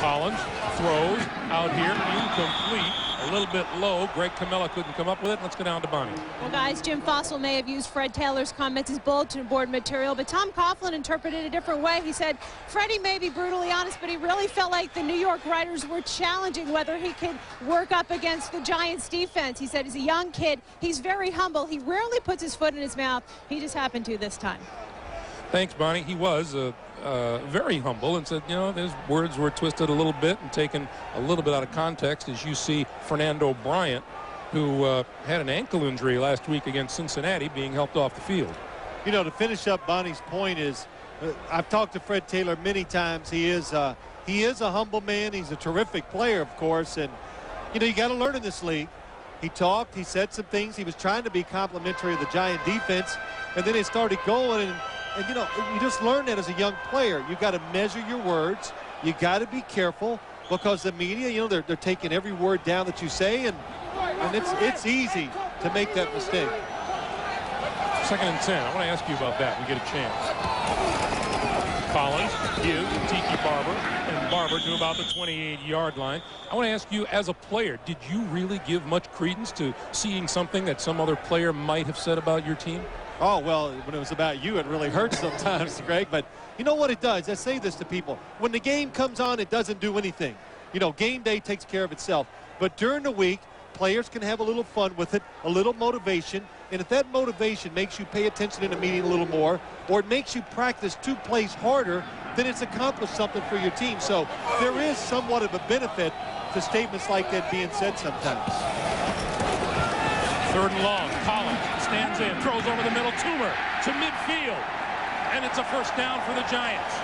Collins throws out here, incomplete. A little bit low. Greg Camella couldn't come up with it. Let's go down to Bonnie. Well, guys, Jim Fossil may have used Fred Taylor's comments as bulletin board material, but Tom Coughlin interpreted it a different way. He said, Freddie may be brutally honest, but he really felt like the New York writers were challenging whether he could work up against the Giants defense. He said he's a young kid. He's very humble. He rarely puts his foot in his mouth. He just happened to this time. Thanks, Bonnie. He was very humble and said, you know, his words were twisted a little bit and taken a little bit out of context as you see Fernando Bryant, who had an ankle injury last week against Cincinnati, being helped off the field. You know, to finish up Bonnie's point is, I've talked to Fred Taylor many times. He is a humble man. He's a terrific player, of course, and you know, you got to learn in this league. He talked, he said some things. He was trying to be complimentary of the Giant defense, and then it started going. And, you know, you just learn that as a young player. You got to measure your words. You got to be careful because the media, you know, they're taking every word down that you say, and it's easy to make that mistake. 2nd and 10. I want to ask you about that. We get a chance. Collins gives Tiki Barber, and Barber to about the 28-yard line. I want to ask you, as a player, did you really give much credence to seeing something that some other player might have said about your team? Oh, well, when it was about you, it really hurts sometimes, Greg. But you know what it does? I say this to people. When the game comes on, it doesn't do anything. You know, game day takes care of itself. But during the week, players can have a little fun with it, a little motivation. And if that motivation makes you pay attention in a meeting a little more, or it makes you practice 2 plays harder, then it's accomplished something for your team. So there is somewhat of a benefit to statements like that being said sometimes. 3rd and long. Collins stands in, throws over the middle. Toomer to midfield, and it's a first down for the Giants.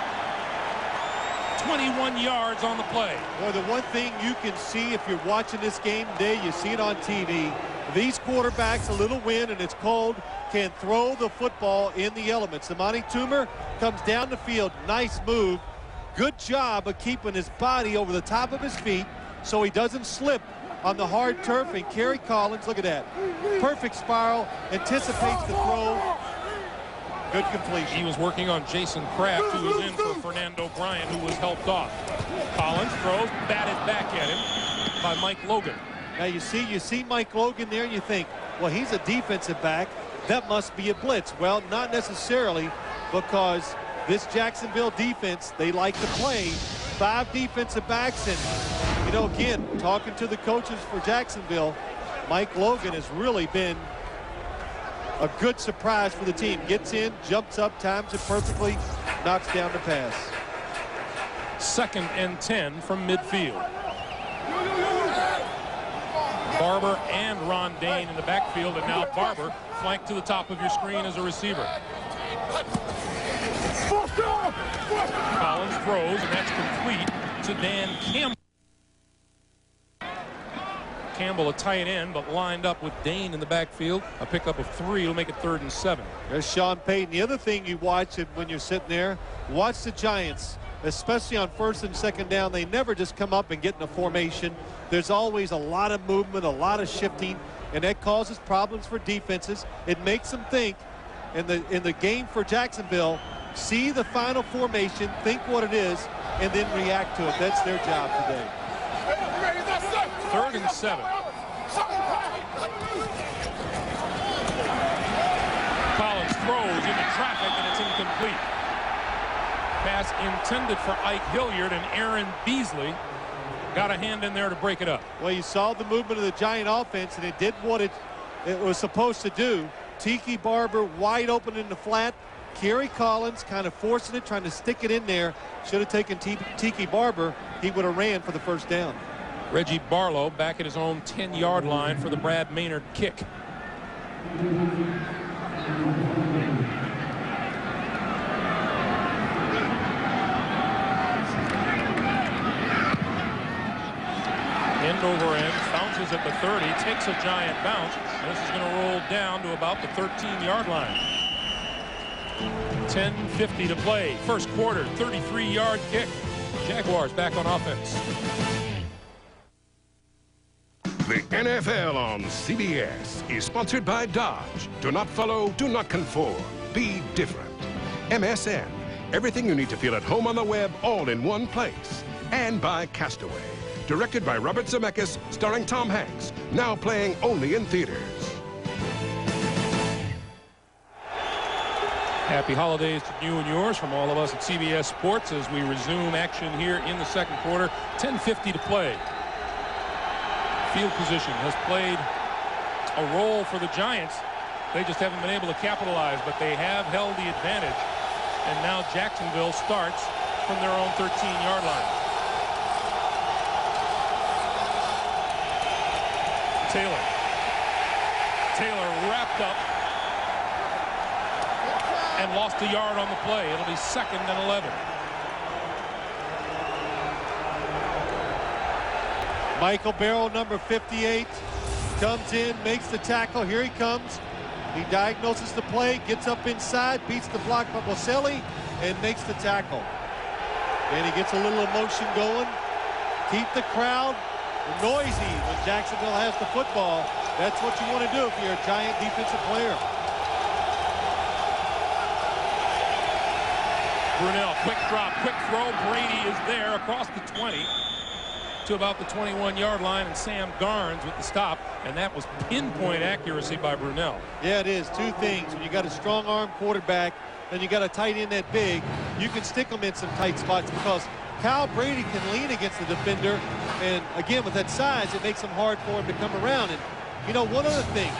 21 yards on the play. Boy, the one thing you can see if you're watching this game today, you see it on TV, these quarterbacks, a little wind and it's cold, can throw the football in the elements. Amani Toomer comes down the field. Nice move. Good job of keeping his body over the top of his feet so he doesn't slip on the hard turf. And Kerry Collins, look at that. Perfect spiral, anticipates the throw. Good completion. He was working on Jason Kraft, who was in for Fernando Bryant, who was helped off. Collins throws, batted back at him by Mike Logan. Now you see Mike Logan there, and you think, well, he's a defensive back. That must be a blitz. Well, not necessarily, because this Jacksonville defense, they like to play 5 defensive backs. And, you know, again, talking to the coaches for Jacksonville, Mike Logan has really been a good surprise for the team. Gets in, jumps up, times it perfectly, knocks down the pass. 2nd and 10 from midfield. Barber and Ron Dane in the backfield, and now Barber flanked to the top of your screen as a receiver. Collins throws, and that's complete to Dan Campbell. Campbell, a tight end, but lined up with Dane in the backfield. A pickup of 3 will make it 3rd and 7. There's Sean Payton. The other thing you watch when you're sitting there, watch the Giants, especially on 1st and 2nd down. They never just come up and get in a formation. There's always a lot of movement, a lot of shifting, and that causes problems for defenses. It makes them think in the game for Jacksonville, see the final formation, think what it is, and then react to it. That's their job today. 3rd and 7. Collins throws into traffic, and it's incomplete. Pass intended for Ike Hilliard, and Aaron Beasley got a hand in there to break it up. Well, you saw the movement of the Giant offense, and it did what it was supposed to do. Tiki Barber wide open in the flat. Kerry Collins kind of forcing it, trying to stick it in there. Should have taken Tiki Barber. He would have ran for the 1st down. Reggie Barlow back at his own 10-yard line for the Brad Maynard kick. End over end, bounces at the 30, takes a giant bounce, and this is going to roll down to about the 13-yard line. 10:50 to play. 1st quarter, 33-yard kick. Jaguars back on offense. The NFL on CBS is sponsored by Dodge. Do not follow, do not conform. Be different. MSN. Everything you need to feel at home on the web, all in one place. And by Castaway. Directed by Robert Zemeckis, starring Tom Hanks. Now playing only in theaters. Happy holidays to you and yours from all of us at CBS Sports as we resume action here in the 2nd quarter. 10:50 to play. Field position has played a role for the Giants. They just haven't been able to capitalize, but they have held the advantage. And now Jacksonville starts from their own 13-yard line. Taylor wrapped up and lost a yard on the play. It'll be 2nd and 11. Michael Barrow, number 58, comes in, makes the tackle. Here he comes. He diagnoses the play, gets up inside, beats the block by Boselli, and makes the tackle. And he gets a little emotion going. Keep the crowd noisy when Jacksonville has the football. That's what you want to do if you're a Giant defensive player. Brunell, quick drop, quick throw. Brady is there across the 20 to about the 21-yard line, and Sam Garnes with the stop, and that was pinpoint accuracy by Brunell. Yeah, it is. 2 things. When you got a strong arm quarterback and you got a tight end that big, you can stick them in some tight spots because Kyle Brady can lean against the defender, and again, with that size, it makes them hard for him to come around. And, you know, one other thing,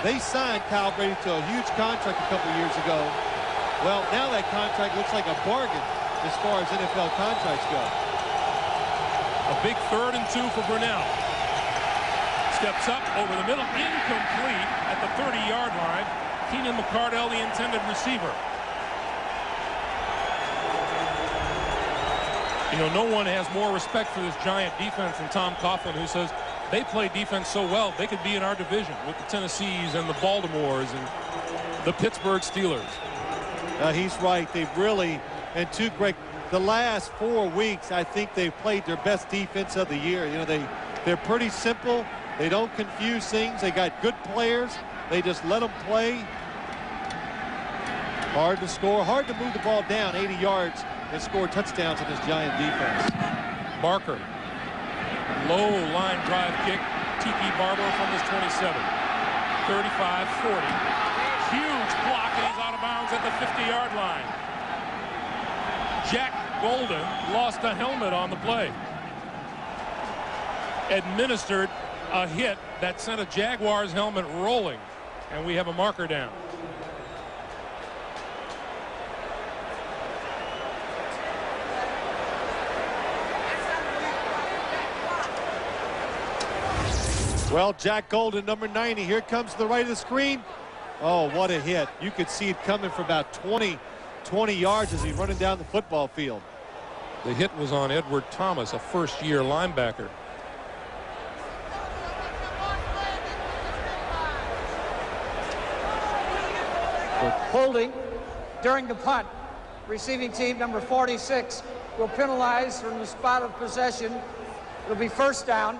they signed Kyle Brady to a huge contract a couple years ago. Well, now that contract looks like a bargain as far as NFL contracts go. A big 3rd and 2 for Brunell. Steps up over the middle, incomplete at the 30-yard line. Keenan McCardell, the intended receiver. You know, no one has more respect for this Giant defense than Tom Coughlin, who says they play defense so well they could be in our division with the Tennessees and the Baltimores and the Pittsburgh Steelers. He's right. They've really, and too, Greg, the last 4 weeks, I think they've played their best defense of the year. You know, they're pretty simple. They don't confuse things. They got good players. They just let them play. Hard to score, hard to move the ball down 80 yards and score touchdowns in this Giant defense. Barker, low line drive kick. Tiki Barber from his 27. 35-40. Huge block, and he's out of bounds at the 50-yard line. Jack Golden lost a helmet on the play. Administered a hit that sent a Jaguars helmet rolling, and we have a marker down. Well, Jack Golden, number 90, here comes to the right of the screen. Oh, what a hit. You could see it coming for about 20 yards as he's running down the football field. The hit was on Edward Thomas, a first-year linebacker. Holding during the punt. Receiving team number 46 will penalize from the spot of possession. It'll be first down.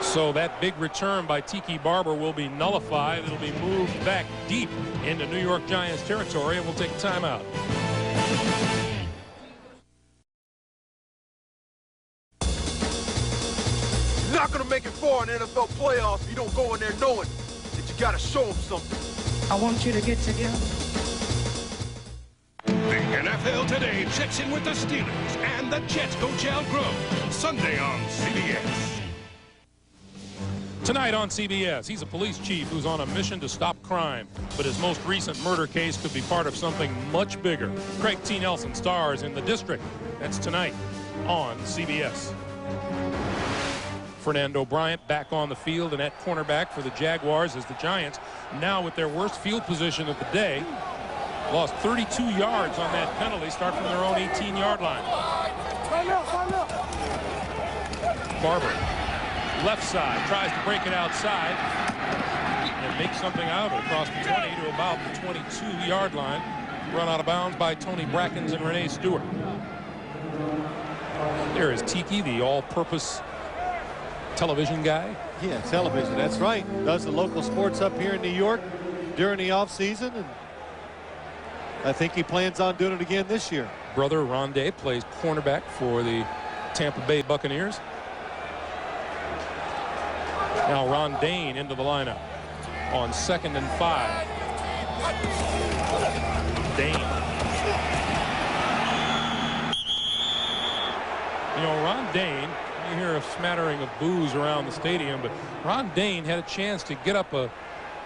So that big return by Tiki Barber will be nullified. It'll be moved back deep into New York Giants territory, and we'll take a timeout. You're not going to make it far in the NFL playoffs if you don't go in there knowing that you got to show them something. I want you to get together. The NFL Today checks in with the Steelers and the Jets Hotel Grove, Sunday on CBS. Tonight on CBS, he's a police chief who's on a mission to stop crime, but his most recent murder case could be part of something much bigger. Craig T. Nelson stars in The District. That's tonight on CBS. Fernando Bryant back on the field and at cornerback for the Jaguars as the Giants, now with their worst field position of the day, lost 32 yards on that penalty, start from their own 18-yard line. Barber, left side, tries to break it outside and make something out of it across the 20 to about the 22-yard line. Run out of bounds by Tony Brackens and Renee Stewart. There is Tiki, the all-purpose television guy. Yeah, television, that's right. Does the local sports up here in New York during the offseason, and I think he plans on doing it again this year. Brother Rondé plays cornerback for the Tampa Bay Buccaneers. Now Ron Dane into the lineup on 2nd and 5. Dane. You know, Ron Dane, you hear a smattering of boos around the stadium, but Ron Dane had a chance to get up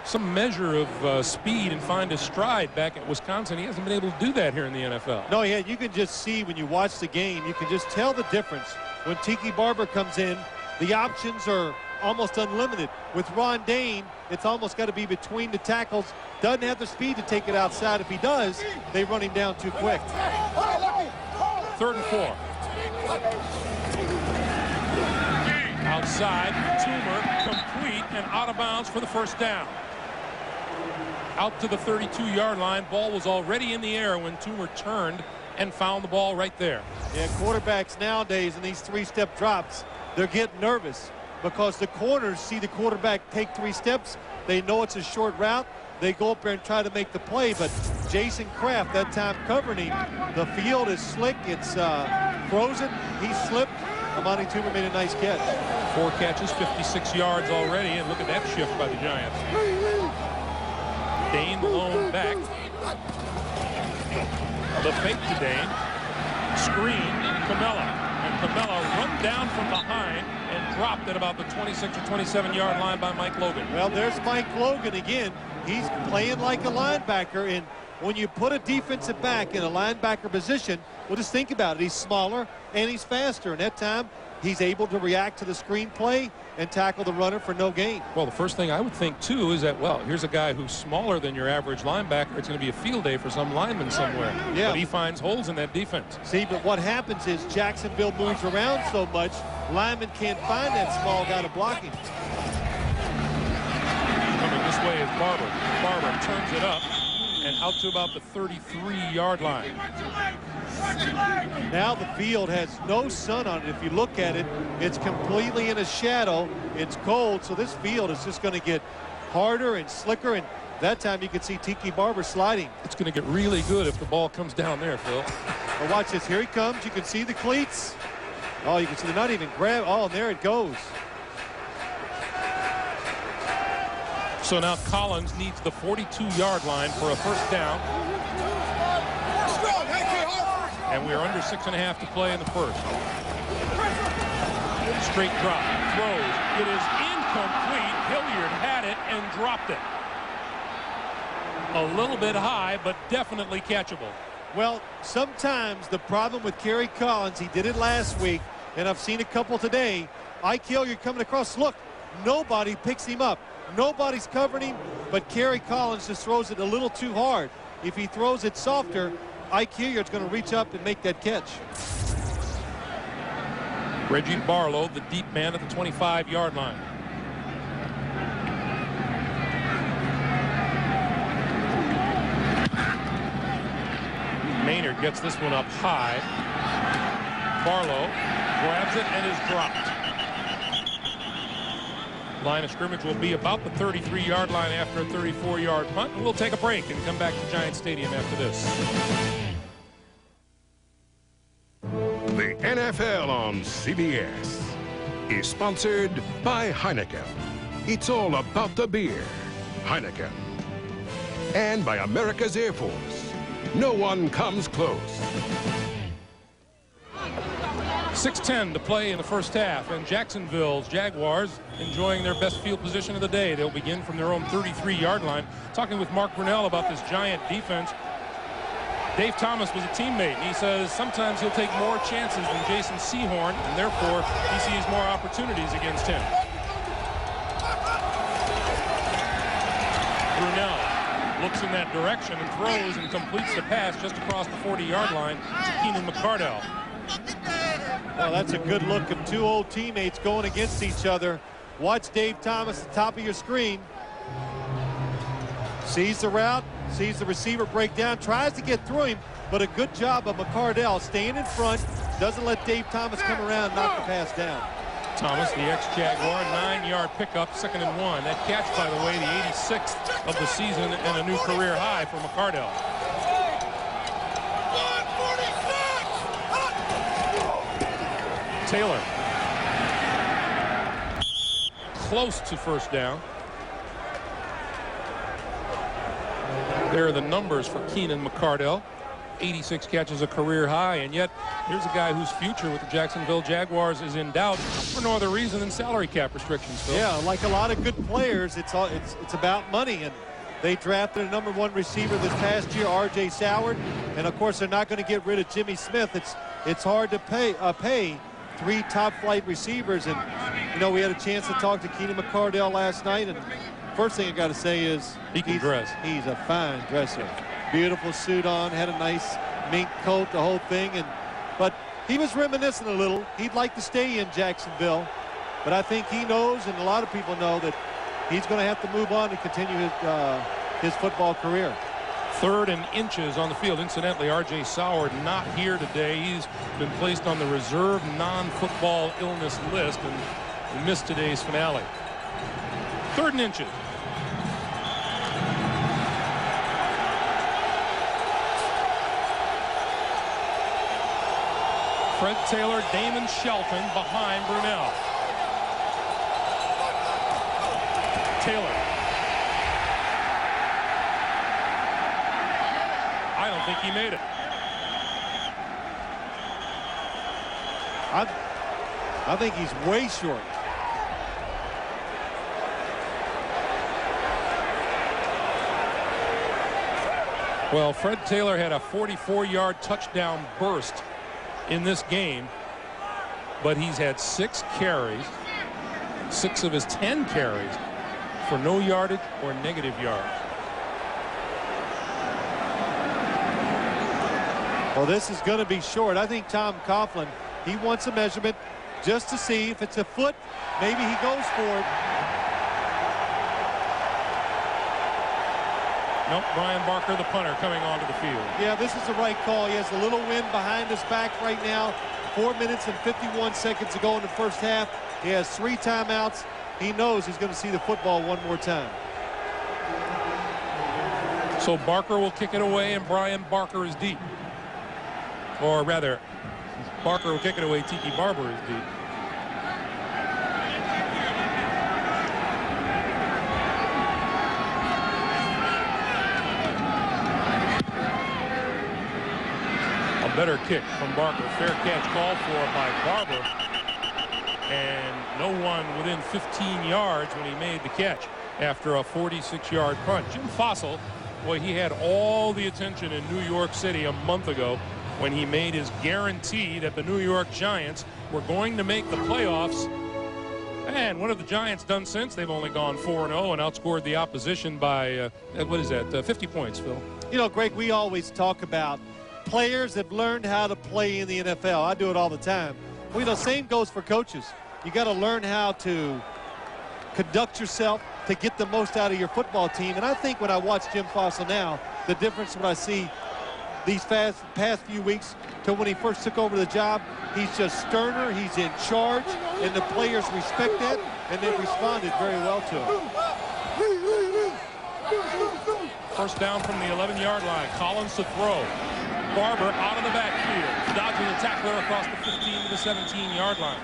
some measure of speed and find his stride back at Wisconsin. He hasn't been able to do that here in the NFL. No, yeah, you can just see when you watch the game, you can just tell the difference. When Tiki Barber comes in, the options are almost unlimited. With Ron Dane, it's almost got to be between the tackles. Doesn't have the speed to take it outside. If he does, they run him down too quick. 3rd and 4. Outside, Toomer complete and out of bounds for the first down. Out to the 32-yard line. Ball was already in the air when Toomer turned and found the ball right there. Yeah, quarterbacks nowadays in these 3-step drops, they're getting nervous because the corners see the quarterback take 3 steps. They know it's a short route. They go up there and try to make the play, but Jason Kraft that time covering him. The field is slick. It's frozen. He slipped. Amani Toomer made a nice catch. 4 catches, 56 yards already, and look at that shift by the Giants. Dane lone back. The fake to Dane. Screen, Camella. And Camella run down from behind and dropped at about the 26 or 27-yard line by Mike Logan. Well, there's Mike Logan again. He's playing like a linebacker, and when you put a defensive back in a linebacker position, well, just think about it. He's smaller and he's faster, and that time he's able to react to the screen play and tackle the runner for no gain. Well, the first thing I would think, too, is that, well, here's a guy who's smaller than your average linebacker. It's going to be a field day for some lineman somewhere. Yeah. But he finds holes in that defense. See, but what happens is Jacksonville moves around so much, linemen can't find that small guy to block him. Coming this way is Barber. Barber turns it up and out to about the 33-yard line. Now the field has no sun on it. If you look at it, it's completely in a shadow. It's cold, so this field is just going to get harder and slicker, and that time you can see Tiki Barber sliding. It's going to get really good if the ball comes down there, Phil. Well, watch this. Here he comes. You can see the cleats. Oh, you can see they're not even grab. Oh, and there it goes. So now Collins needs the 42-yard line for a first down. And we're under 6.5 to play in the first. Straight drop, throws. It is incomplete. Hilliard had it and dropped it. A little bit high, but definitely catchable. Well, sometimes the problem with Kerry Collins, he did it last week, and I've seen a couple today, Ike Hilliard coming across. Look, nobody picks him up. Nobody's covering him, but Kerry Collins just throws it a little too hard. If he throws it softer, Ike Hilliard's going to reach up and make that catch. Reggie Barlow, the deep man at the 25-yard line. Maynard gets this one up high. Barlow grabs it and is dropped. Line of scrimmage will be about the 33-yard line after a 34-yard punt. And we'll take a break and come back to Giant Stadium after this. The NFL on CBS is sponsored by Heineken. It's all about the beer. Heineken. And by America's Air Force. No one comes close. 6:10 to play in the first half, and Jacksonville's Jaguars enjoying their best field position of the day. They'll begin from their own 33-yard line. Talking with Mark Brunell about this Giant defense. Dave Thomas was a teammate, and he says sometimes he'll take more chances than Jason Sehorn, and therefore he sees more opportunities against him. Brunell looks in that direction and throws and completes the pass just across the 40-yard line to Keenan McCardell. Well, that's a good look of two old teammates going against each other. Watch Dave Thomas at the top of your screen. Sees the route, sees the receiver break down, tries to get through him, but a good job of McCardell staying in front, doesn't let Dave Thomas come around and knock the pass down. Thomas, the ex-Jaguar, 9-yard pickup, 2nd and 1. That catch, by the way, the 86th of the season and a new career high for McCardell. Taylor. Close to first down. There are the numbers for Keenan McCardell. 86 catches, a career high, and yet here's a guy whose future with the Jacksonville Jaguars is in doubt for no other reason than salary cap restrictions, Phil. Yeah, like a lot of good players, it's about money, and they drafted a #1 receiver this past year, R.J. Soward, and of course they're not going to get rid of Jimmy Smith. It's hard to pay 3 top-flight receivers, and you know we had a chance to talk to Keenan McCardell last night, and first thing I got to say is he can dress. He's a fine dresser. Beautiful suit on, had a nice mink coat, the whole thing, but he was reminiscent a little. He'd like to stay in Jacksonville, but I think he knows, and a lot of people know, that he's going to have to move on and continue his football career. 3rd and inches on the field. Incidentally, R.J. Soward not here today. He's been placed on the reserve non-football illness list and missed today's finale. 3rd and inches. Fred Taylor, Damon Shelton behind Brunell. Taylor. I don't think he made it. I think he's way short. Well, Fred Taylor had a 44-yard touchdown burst in this game, but he's had 6 carries, 6 of his 10 carries for no yardage or negative yards. Well, this is going to be short. I think Tom Coughlin, he wants a measurement just to see if it's a foot. Maybe he goes for it. Nope, Brian Barker, the punter, coming onto the field. Yeah, this is the right call. He has a little wind behind his back right now. 4 minutes and 51 seconds to go in the first half. He has 3 timeouts. He knows he's going to see the football one more time. So Barker will kick it away, and Brian Barker is deep. Or rather, Barker will kick it away, Tiki Barber is deep. Better kick from Barker. Fair catch called for by Barber. And no one within 15 yards when he made the catch after a 46-yard punt. Jim Fossil, boy, he had all the attention in New York City a month ago when he made his guarantee that the New York Giants were going to make the playoffs And what have the Giants done since? They've only gone 4-0 and outscored the opposition by, 50 points, Phil. You know, Greg, we always talk about players have learned how to play in the NFL. I do it all the time. Well, you know, same goes for coaches. You got to learn how to conduct yourself to get the most out of your football team. And I think when I watch Jim Fossil now, the difference when I see these past few weeks to when he first took over the job, he's just sterner, he's in charge, and the players respect that, and they've responded very well to him. First down from the 11-yard line. Collins to throw. Barber out of the backfield, dodging the tackler across the 15 to the 17-yard line.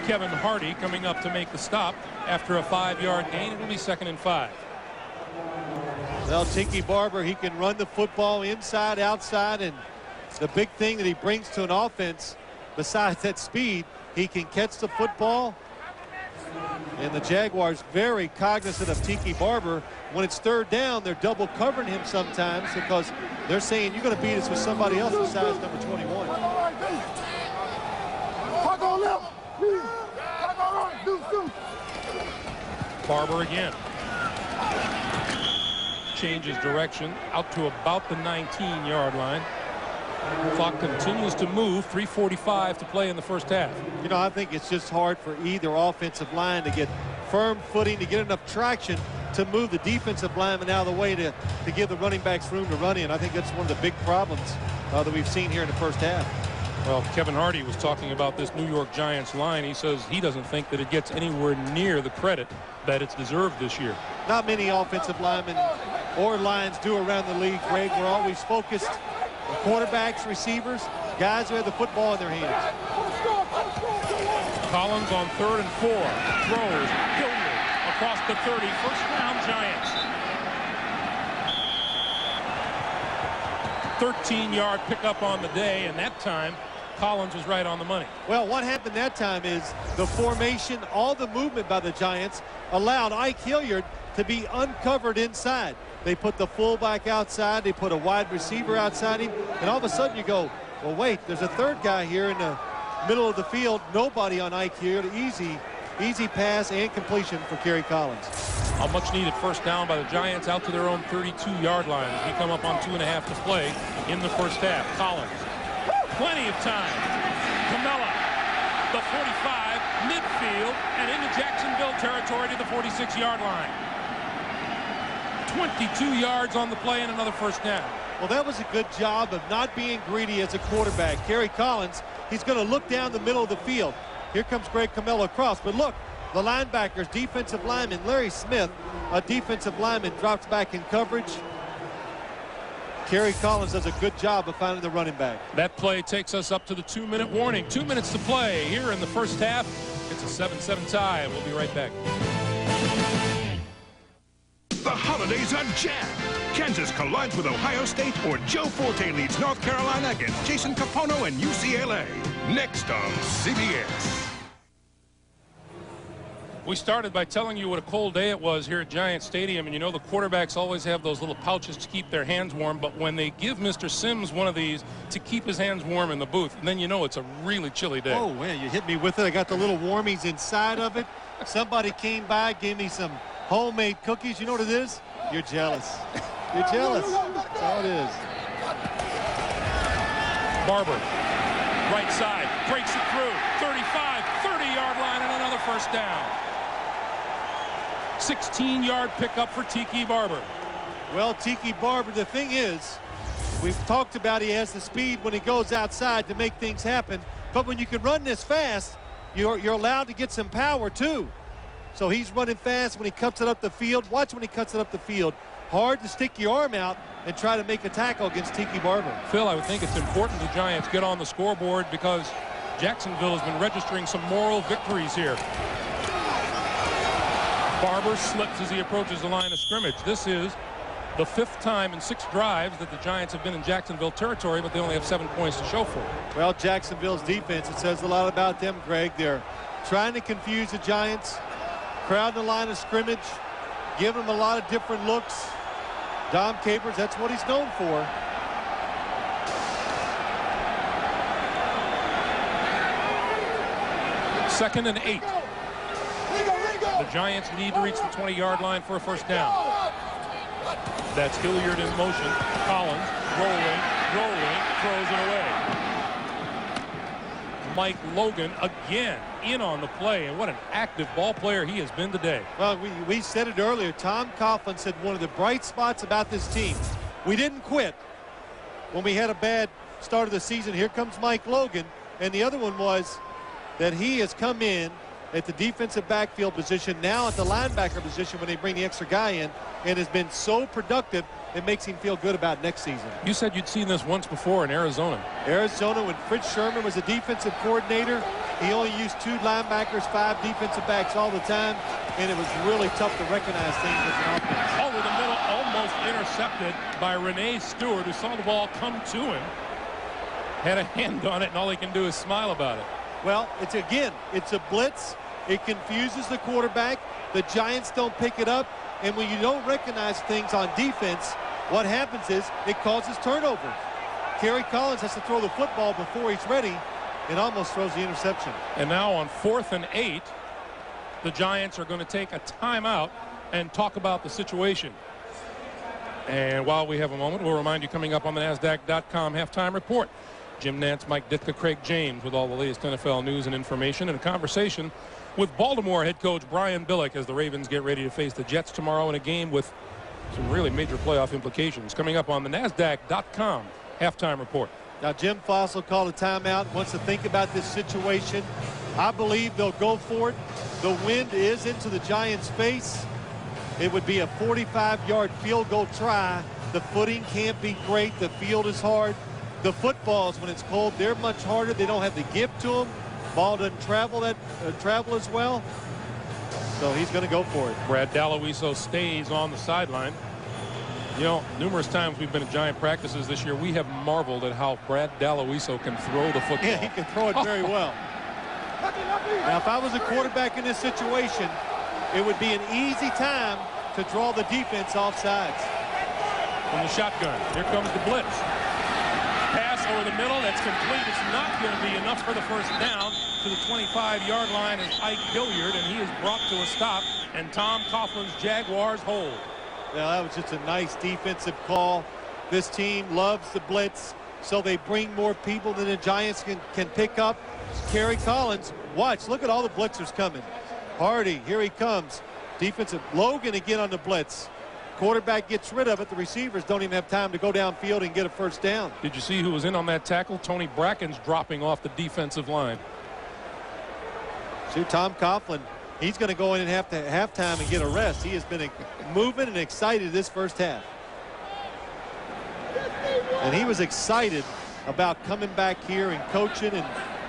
Kevin Hardy coming up to make the stop after a 5-yard gain. It will be 2nd and 5. Well, Tiki Barber, he can run the football inside, outside, and the big thing that he brings to an offense, besides that speed, he can catch the football. And the Jaguars very cognizant of Tiki Barber. When it's 3rd down, they're double covering him sometimes because they're saying you're going to beat us with somebody else besides number 21. Barber again. Changes direction out to about the 19-yard line. Clock continues to move. 3:45 to play in the first half. You know, I think it's just hard for either offensive line to get firm footing, to get enough traction to move the defensive lineman out of the way to give the running backs room to run in. I think that's one of the big problems that we've seen here in the first half. Well, Kevin Hardy was talking about this New York Giants line. He says he doesn't think that it gets anywhere near the credit that it's deserved this year. Not many offensive linemen or lines do around the league, Greg. We're always focused on quarterbacks, receivers, guys who have the football in their hands. Collins on 3rd and 4. Throws. Hilliard across the 30. First down, Giants. 13-yard pickup on the day, and that time Collins was right on the money. Well, what happened that time is the formation, all the movement by the Giants allowed Ike Hilliard to be uncovered inside. They put the fullback outside, they put a wide receiver outside him, and all of a sudden you go, well, wait, there's a 3rd guy here in the middle of the field. Nobody on Ike Hilliard. Easy pass and completion for Kerry Collins. A much needed first down by the Giants out to their own 32-yard line as we come up on 2.5 to play in the first half. Collins, plenty of time. Camella, the 45, midfield, and into Jacksonville territory to the 46-yard line. 22 yards on the play and another first down. Well, that was a good job of not being greedy as a quarterback. Kerry Collins, he's going to look down the middle of the field. Here comes Greg Camella across, but look, the linebackers, defensive lineman, Larry Smith, a defensive lineman, drops back in coverage. Kerry Collins does a good job of finding the running back. That play takes us up to the 2-minute warning. 2 minutes to play here in the first half. It's a 7-7 tie. We'll be right back. The holidays are jammed. Kansas collides with Ohio State, or Joe Forte leads North Carolina against Jason Capono and UCLA. Next on CBS. We started by telling you what a cold day it was here at Giant Stadium, and you know the quarterbacks always have those little pouches to keep their hands warm, but when they give Mr. Sims one of these to keep his hands warm in the booth, then you know it's a really chilly day. Oh, man, you hit me with it. I got the little warmies inside of it. Somebody came by, gave me some homemade cookies. You know what it is? You're jealous. You're jealous. That's all it is. Barber, right side, breaks it through. 35, 30-yard line, and another first down. 16-yard pickup for Tiki Barber. Well, Tiki Barber, the thing is, we've talked about he has the speed when he goes outside to make things happen, but when you can run this fast, you're allowed to get some power too. So he's running fast when he cuts it up the field. Watch when he cuts it up the field. Hard to stick your arm out and try to make a tackle against Tiki Barber. Phil, I would think it's important the Giants get on the scoreboard because Jacksonville has been registering some moral victories here. Barber slips as he approaches the line of scrimmage. This is the 5th time in 6 drives that the Giants have been in Jacksonville territory, but they only have 7 points to show for it. Well, Jacksonville's defense, it says a lot about them, Greg. They're trying to confuse the Giants, crowding the line of scrimmage, giving them a lot of different looks. Dom Capers, that's what he's known for. Second and 8. The Giants need to reach the 20-yard line for a first down. That's Hilliard in motion. Collins rolling, throws it away. Mike Logan again in on the play, and what an active ball player he has been today. Well, we said it earlier. Tom Coughlin said one of the bright spots about this team, we didn't quit when we had a bad start of the season. Here comes Mike Logan, and the other one was that he has come in at the defensive backfield position, now at the linebacker position when they bring the extra guy in, and has been so productive. It makes him feel good about next season. You said you'd seen this once before in Arizona. Arizona, when Fritz Sherman was a defensive coordinator, he only used 2 linebackers, 5 defensive backs all the time, and it was really tough to recognize things as an offense. Over the middle, almost intercepted by Renee Stewart, who saw the ball come to him, had a hand on it, and all he can do is smile about it. Well, it's a blitz. It confuses the quarterback. The Giants don't pick it up, and when you don't recognize things on defense, what happens is it causes turnovers. Kerry Collins has to throw the football before he's ready and almost throws the interception. And now on 4th and 8, the Giants are going to take a timeout and talk about the situation. And while we have a moment, we'll remind you, coming up on the NASDAQ.com halftime report, Jim Nantz, Mike Ditka, Craig James with all the latest NFL news and information, and a conversation with Baltimore head coach Brian Billick as the Ravens get ready to face the Jets tomorrow in a game with some really major playoff implications. Coming up on the NASDAQ.com halftime report. Now, Jim Fossil called a timeout, wants to think about this situation. I believe they'll go for it. The wind is into the Giants' face. It would be a 45-yard field goal try. The footing can't be great. The field is hard. The footballs, when it's cold, they're much harder. They don't have the give to them. Ball doesn't travel as well. So he's going to go for it. Brad Dalowiso stays on the sideline. You know, numerous times we've been at Giant practices this year, we have marveled at how Brad Dalowiso can throw the football. Yeah, he can throw it very well. Now, if I was a quarterback in this situation, it would be an easy time to draw the defense off sides. From the shotgun, here comes the blitz. Pass over the middle, that's complete. It's not going to be enough for the first down. To the 25-yard line is Ike Hilliard, and he is brought to a stop, and Tom Coughlin's Jaguars hold. Now, that was just a nice defensive call. This team loves the blitz, so they bring more people than the Giants can pick up. Kerry Collins, watch, look at all the blitzers coming. Hardy, here he comes. Defensive, Logan again on the blitz. Quarterback gets rid of it. The receivers don't even have time to go downfield and get a first down. Did you see who was in on that tackle? Tony Bracken's dropping off the defensive line. See, Tom Coughlin, he's going to go in at halftime and get a rest. He has been moving and excited this first half. And he was excited about coming back here and coaching and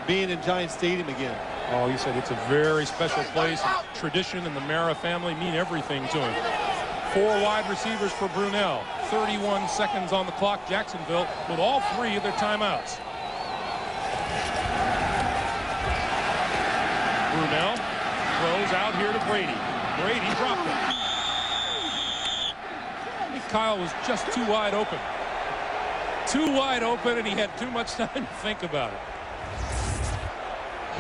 being in Giant Stadium again. Oh, he said it's a very special place. Tradition and the Mara family mean everything to him. 4 wide receivers for Brunell. 31 seconds on the clock. Jacksonville with all 3 of their timeouts. Brunell throws out here to Brady. Brady dropped it. I think Kyle was just too wide open. Too wide open, and he had too much time to think about it.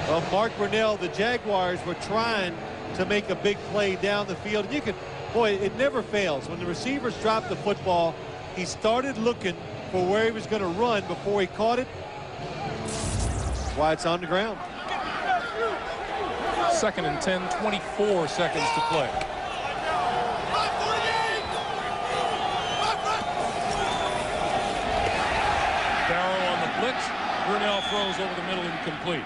Well, Mark Brunell, the Jaguars were trying to make a big play down the field. And you could, boy, it never fails. When the receivers dropped the football, he started looking for where he was going to run before he caught it. That's why it's on the ground. 2nd and 10, 24 seconds to play. Barrow on the blitz. Brunell throws over the middle, incomplete.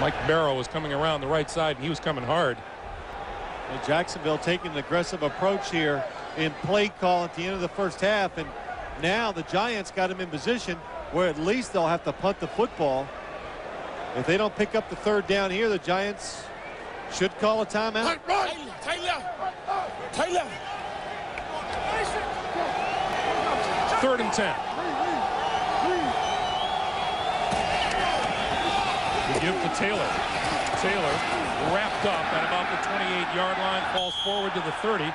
Mike Barrow was coming around the right side, and he was coming hard. And Jacksonville taking an aggressive approach here in play call at the end of the first half, and now the Giants got him in position where at least they'll have to punt the football. If they don't pick up the 3rd down here, the Giants should call a timeout. Taylor. 3rd and 10. We give to Taylor. Taylor wrapped up at about the 28-yard line, falls forward to the 30.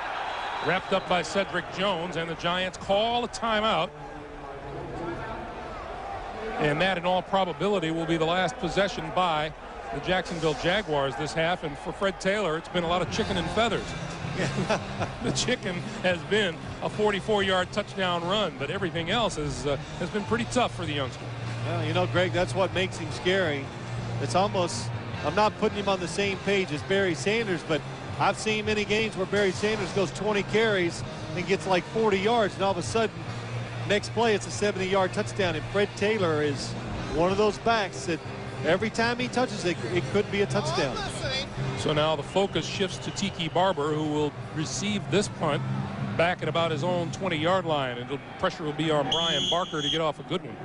Wrapped up by Cedric Jones, and the Giants call a timeout. And that, in all probability, will be the last possession by the Jacksonville Jaguars this half. And for Fred Taylor, it's been a lot of chicken and feathers. The chicken has been a 44-yard touchdown run, but everything else has been pretty tough for the youngster. Well, you know, Greg, that's what makes him scary. It's almost, I'm not putting him on the same page as Barry Sanders, but I've seen many games where Barry Sanders goes 20 carries and gets like 40 yards, and all of a sudden, next play, it's a 70-yard touchdown. And Fred Taylor is one of those backs that every time he touches it, it could be a touchdown. So now the focus shifts to Tiki Barber, who will receive this punt back at about his own 20-yard line. And the pressure will be on Brian Barker to get off a good one.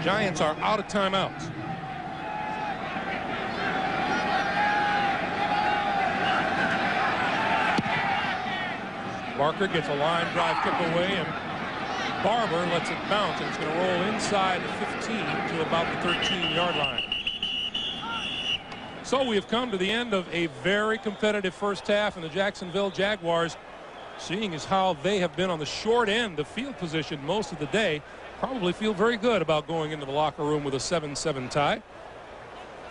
Giants are out of timeouts. Barker gets a line drive kick away, and Barber lets it bounce, and it's going to roll inside the 15 to about the 13-yard line. So we have come to the end of a very competitive first half, and the Jacksonville Jaguars, seeing as how they have been on the short end of field position most of the day, probably feel very good about going into the locker room with a 7-7 tie.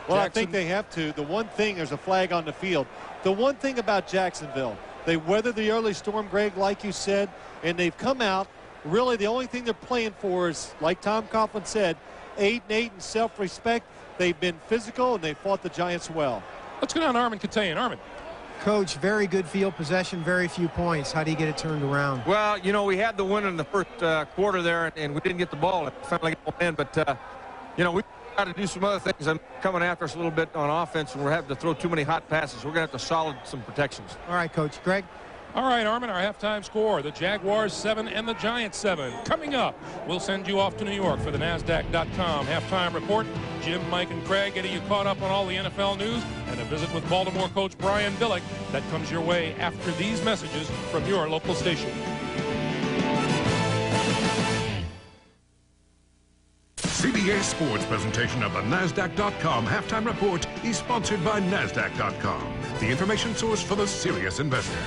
Well, I think they have to. The one thing, there's a flag on the field. The one thing about Jacksonville, they weathered the early storm, Greg, like you said, and they've come out. Really, the only thing they're playing for is, like Tom Coughlin said, 8-8 and self-respect. They've been physical, and they fought the Giants well. Let's go down to Armin Katayan. Armin. Coach, very good field possession, very few points. How do you get it turned around? Well, you know, we had the win in the first quarter there, and we didn't get the ball. It finally got in, but, you know, we got to do some other things. I'm coming after us a little bit on offense, and we're having to throw too many hot passes. We're going to have to solid some protections. All right, Coach. Greg? All right, Armin, our halftime score, the Jaguars 7 and the Giants 7. Coming up, we'll send you off to New York for the NASDAQ.com halftime report. Jim, Mike, and Craig getting you caught up on all the NFL news, and a visit with Baltimore coach Brian Billick. That comes your way after these messages from your local station. CBS Sports presentation of the NASDAQ.com halftime report is sponsored by NASDAQ.com, the information source for the serious investor.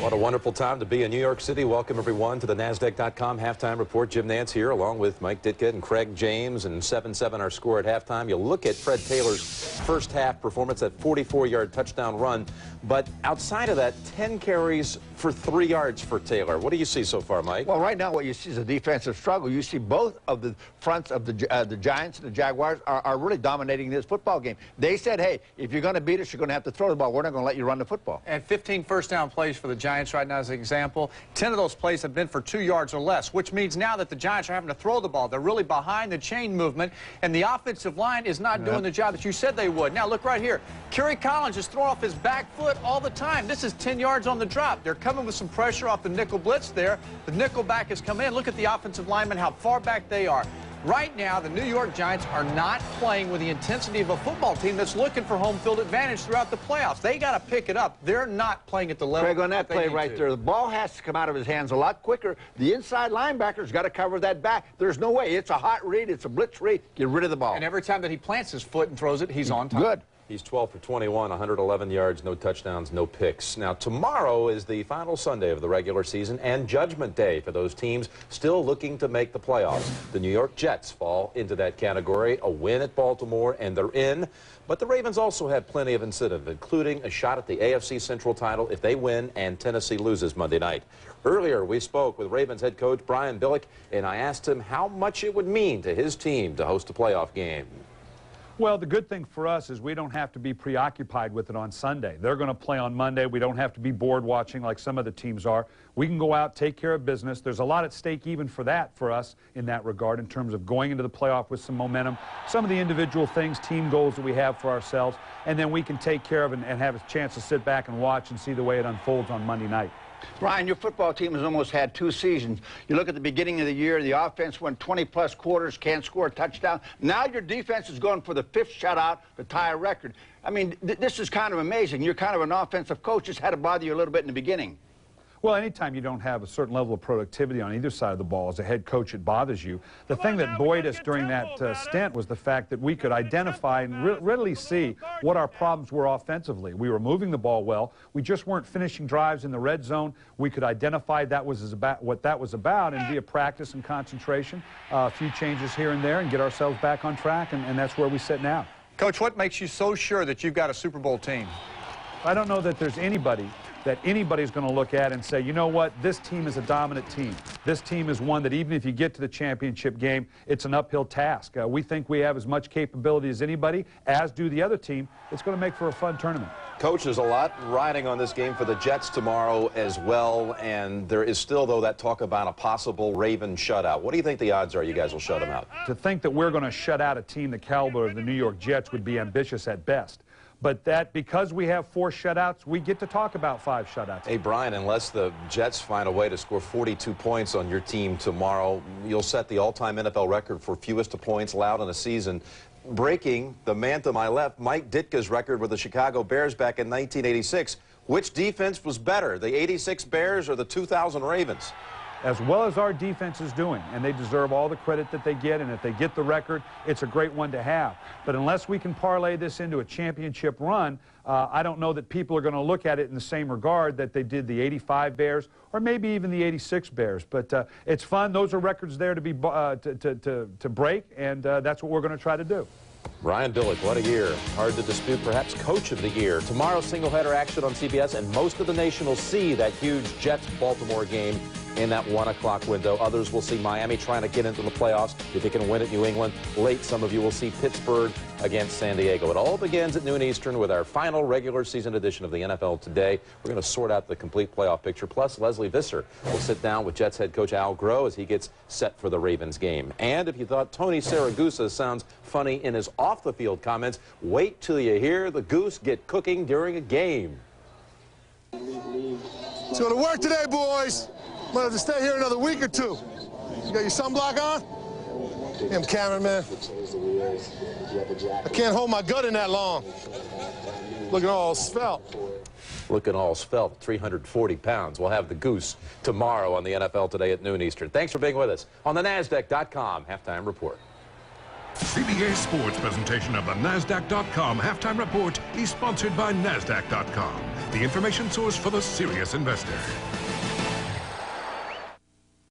What a wonderful time to be in New York City. Welcome, everyone, to the NASDAQ.com halftime report. Jim Nance here, along with Mike Ditka and Craig James, and 7-7 our score at halftime. You'll look at Fred Taylor's first half performance, that 44-yard touchdown run. But outside of that, 10 carries for 3 yards for Taylor. What do you see so far, Mike? Well, right now what you see is a defensive struggle. You see both of the fronts of the Giants and the Jaguars are really dominating this football game. They said, hey, if you're going to beat us, you're going to have to throw the ball. We're not going to let you run the football. And 15 first down plays for the Giants right now as an example. 10 of those plays have been for 2 yards or less, which means now that the Giants are having to throw the ball. They're really behind the chain movement, and the offensive line is not doing the job that you said they would. Now, look right here. Kerry Collins is throwing off his back foot all the time. This is 10 yards on the drop. They're coming with some pressure off the nickel blitz there. The nickel back has come in. Look at the offensive linemen, how far back they are. Right now, the New York Giants are not playing with the intensity of a football team that's looking for home field advantage throughout the playoffs. They got to pick it up. They're not playing at the level. Craig, on that play right there, the ball has to come out of his hands a lot quicker. The inside linebacker's got to cover that back. There's no way. It's a hot read. It's a blitz read. Get rid of the ball. And every time that he plants his foot and throws it, he's on time. Good. He's 12 for 21, 111 yards, no touchdowns, no picks. Now, tomorrow is the final Sunday of the regular season and Judgment Day for those teams still looking to make the playoffs. The New York Jets fall into that category. A win at Baltimore, and they're in. But the Ravens also have plenty of incentive, including a shot at the AFC Central title if they win and Tennessee loses Monday night. Earlier, we spoke with Ravens head coach Brian Billick, and I asked him how much it would mean to his team to host a playoff game. Well, the good thing for us is we don't have to be preoccupied with it on Sunday. They're going to play on Monday. We don't have to be bored watching like some of the teams are. We can go out, take care of business. There's a lot at stake even for that for us in that regard in terms of going into the playoff with some momentum, some of the individual things, team goals that we have for ourselves, and then we can take care of and have a chance to sit back and watch and see the way it unfolds on Monday night. Ryan, your football team has almost had 2 seasons. You look at the beginning of the year, the offense went 20-plus quarters, can't score a touchdown. Now your defense is going for the 5th shutout to tie a record. I mean, this is kind of amazing. You're kind of an offensive coach. This had to bother you a little bit in the beginning. Well, anytime you don't have a certain level of productivity on either side of the ball as a head coach, it bothers you. The thing that buoyed us during that stint was the fact that we could identify and really see what our problems were offensively. We were moving the ball well. We just weren't finishing drives in the red zone. We could identify what that was about, and via practice and concentration, a few changes here and there, and get ourselves back on track, and that's where we sit now. Coach, what makes you so sure that you've got a Super Bowl team? I don't know that there's anybody's going to look at and say, you know what, this team is a dominant team. This team is one that even if you get to the championship game, it's an uphill task. We think we have as much capability as anybody, as do the other team. It's going to make for a fun tournament. Coach, there's a lot riding on this game for the Jets tomorrow as well, and there is still, though, that talk about a possible Raven shutout. What do you think the odds are you guys will shut them out? To think that we're going to shut out a team the caliber of the New York Jets would be ambitious at best. But that, because we have 4 shutouts, we get to talk about 5 shutouts. Hey, Brian, unless the Jets find a way to score 42 points on your team tomorrow, you'll set the all-time NFL record for fewest points allowed in a season, breaking the man to my left, Mike Ditka's record with the Chicago Bears back in 1986. Which defense was better, the 86 Bears or the 2000 Ravens? As well as our defense is doing, and they deserve all the credit that they get, and if they get the record, it's a great one to have. But unless we can parlay this into a championship run, I don't know that people are going to look at it in the same regard that they did the 85 Bears or maybe even the 86 Bears. But it's fun. Those are records there to be to break, and that's what we're going to try to do. Ryan Billick, what a year. Hard to dispute, perhaps Coach of the Year. Tomorrow, single-header action on CBS, and most of the nation will see that huge Jets-Baltimore game in that 1 o'clock window. Others will see Miami trying to get into the playoffs if they can win at New England. Late, some of you will see Pittsburgh against San Diego. It all begins at noon Eastern with our final regular season edition of the NFL Today. We're going to sort out the complete playoff picture. Plus, Leslie Visser will sit down with Jets head coach Al Groh as he gets set for the Ravens game. And if you thought Tony Saragusa sounds funny in his off-the-field comments, wait till you hear the goose get cooking during a game. It's going to work today, boys. Might have to stay here another week or two. You got your sunblock on? Damn cameraman. I can't hold my gut in that long. Looking all svelte. Looking all svelte, 340 pounds. We'll have the goose tomorrow on the NFL Today at noon Eastern. Thanks for being with us on the NASDAQ.com Halftime Report. CBS Sports presentation of the NASDAQ.com Halftime Report is sponsored by NASDAQ.com, the information source for the serious investor.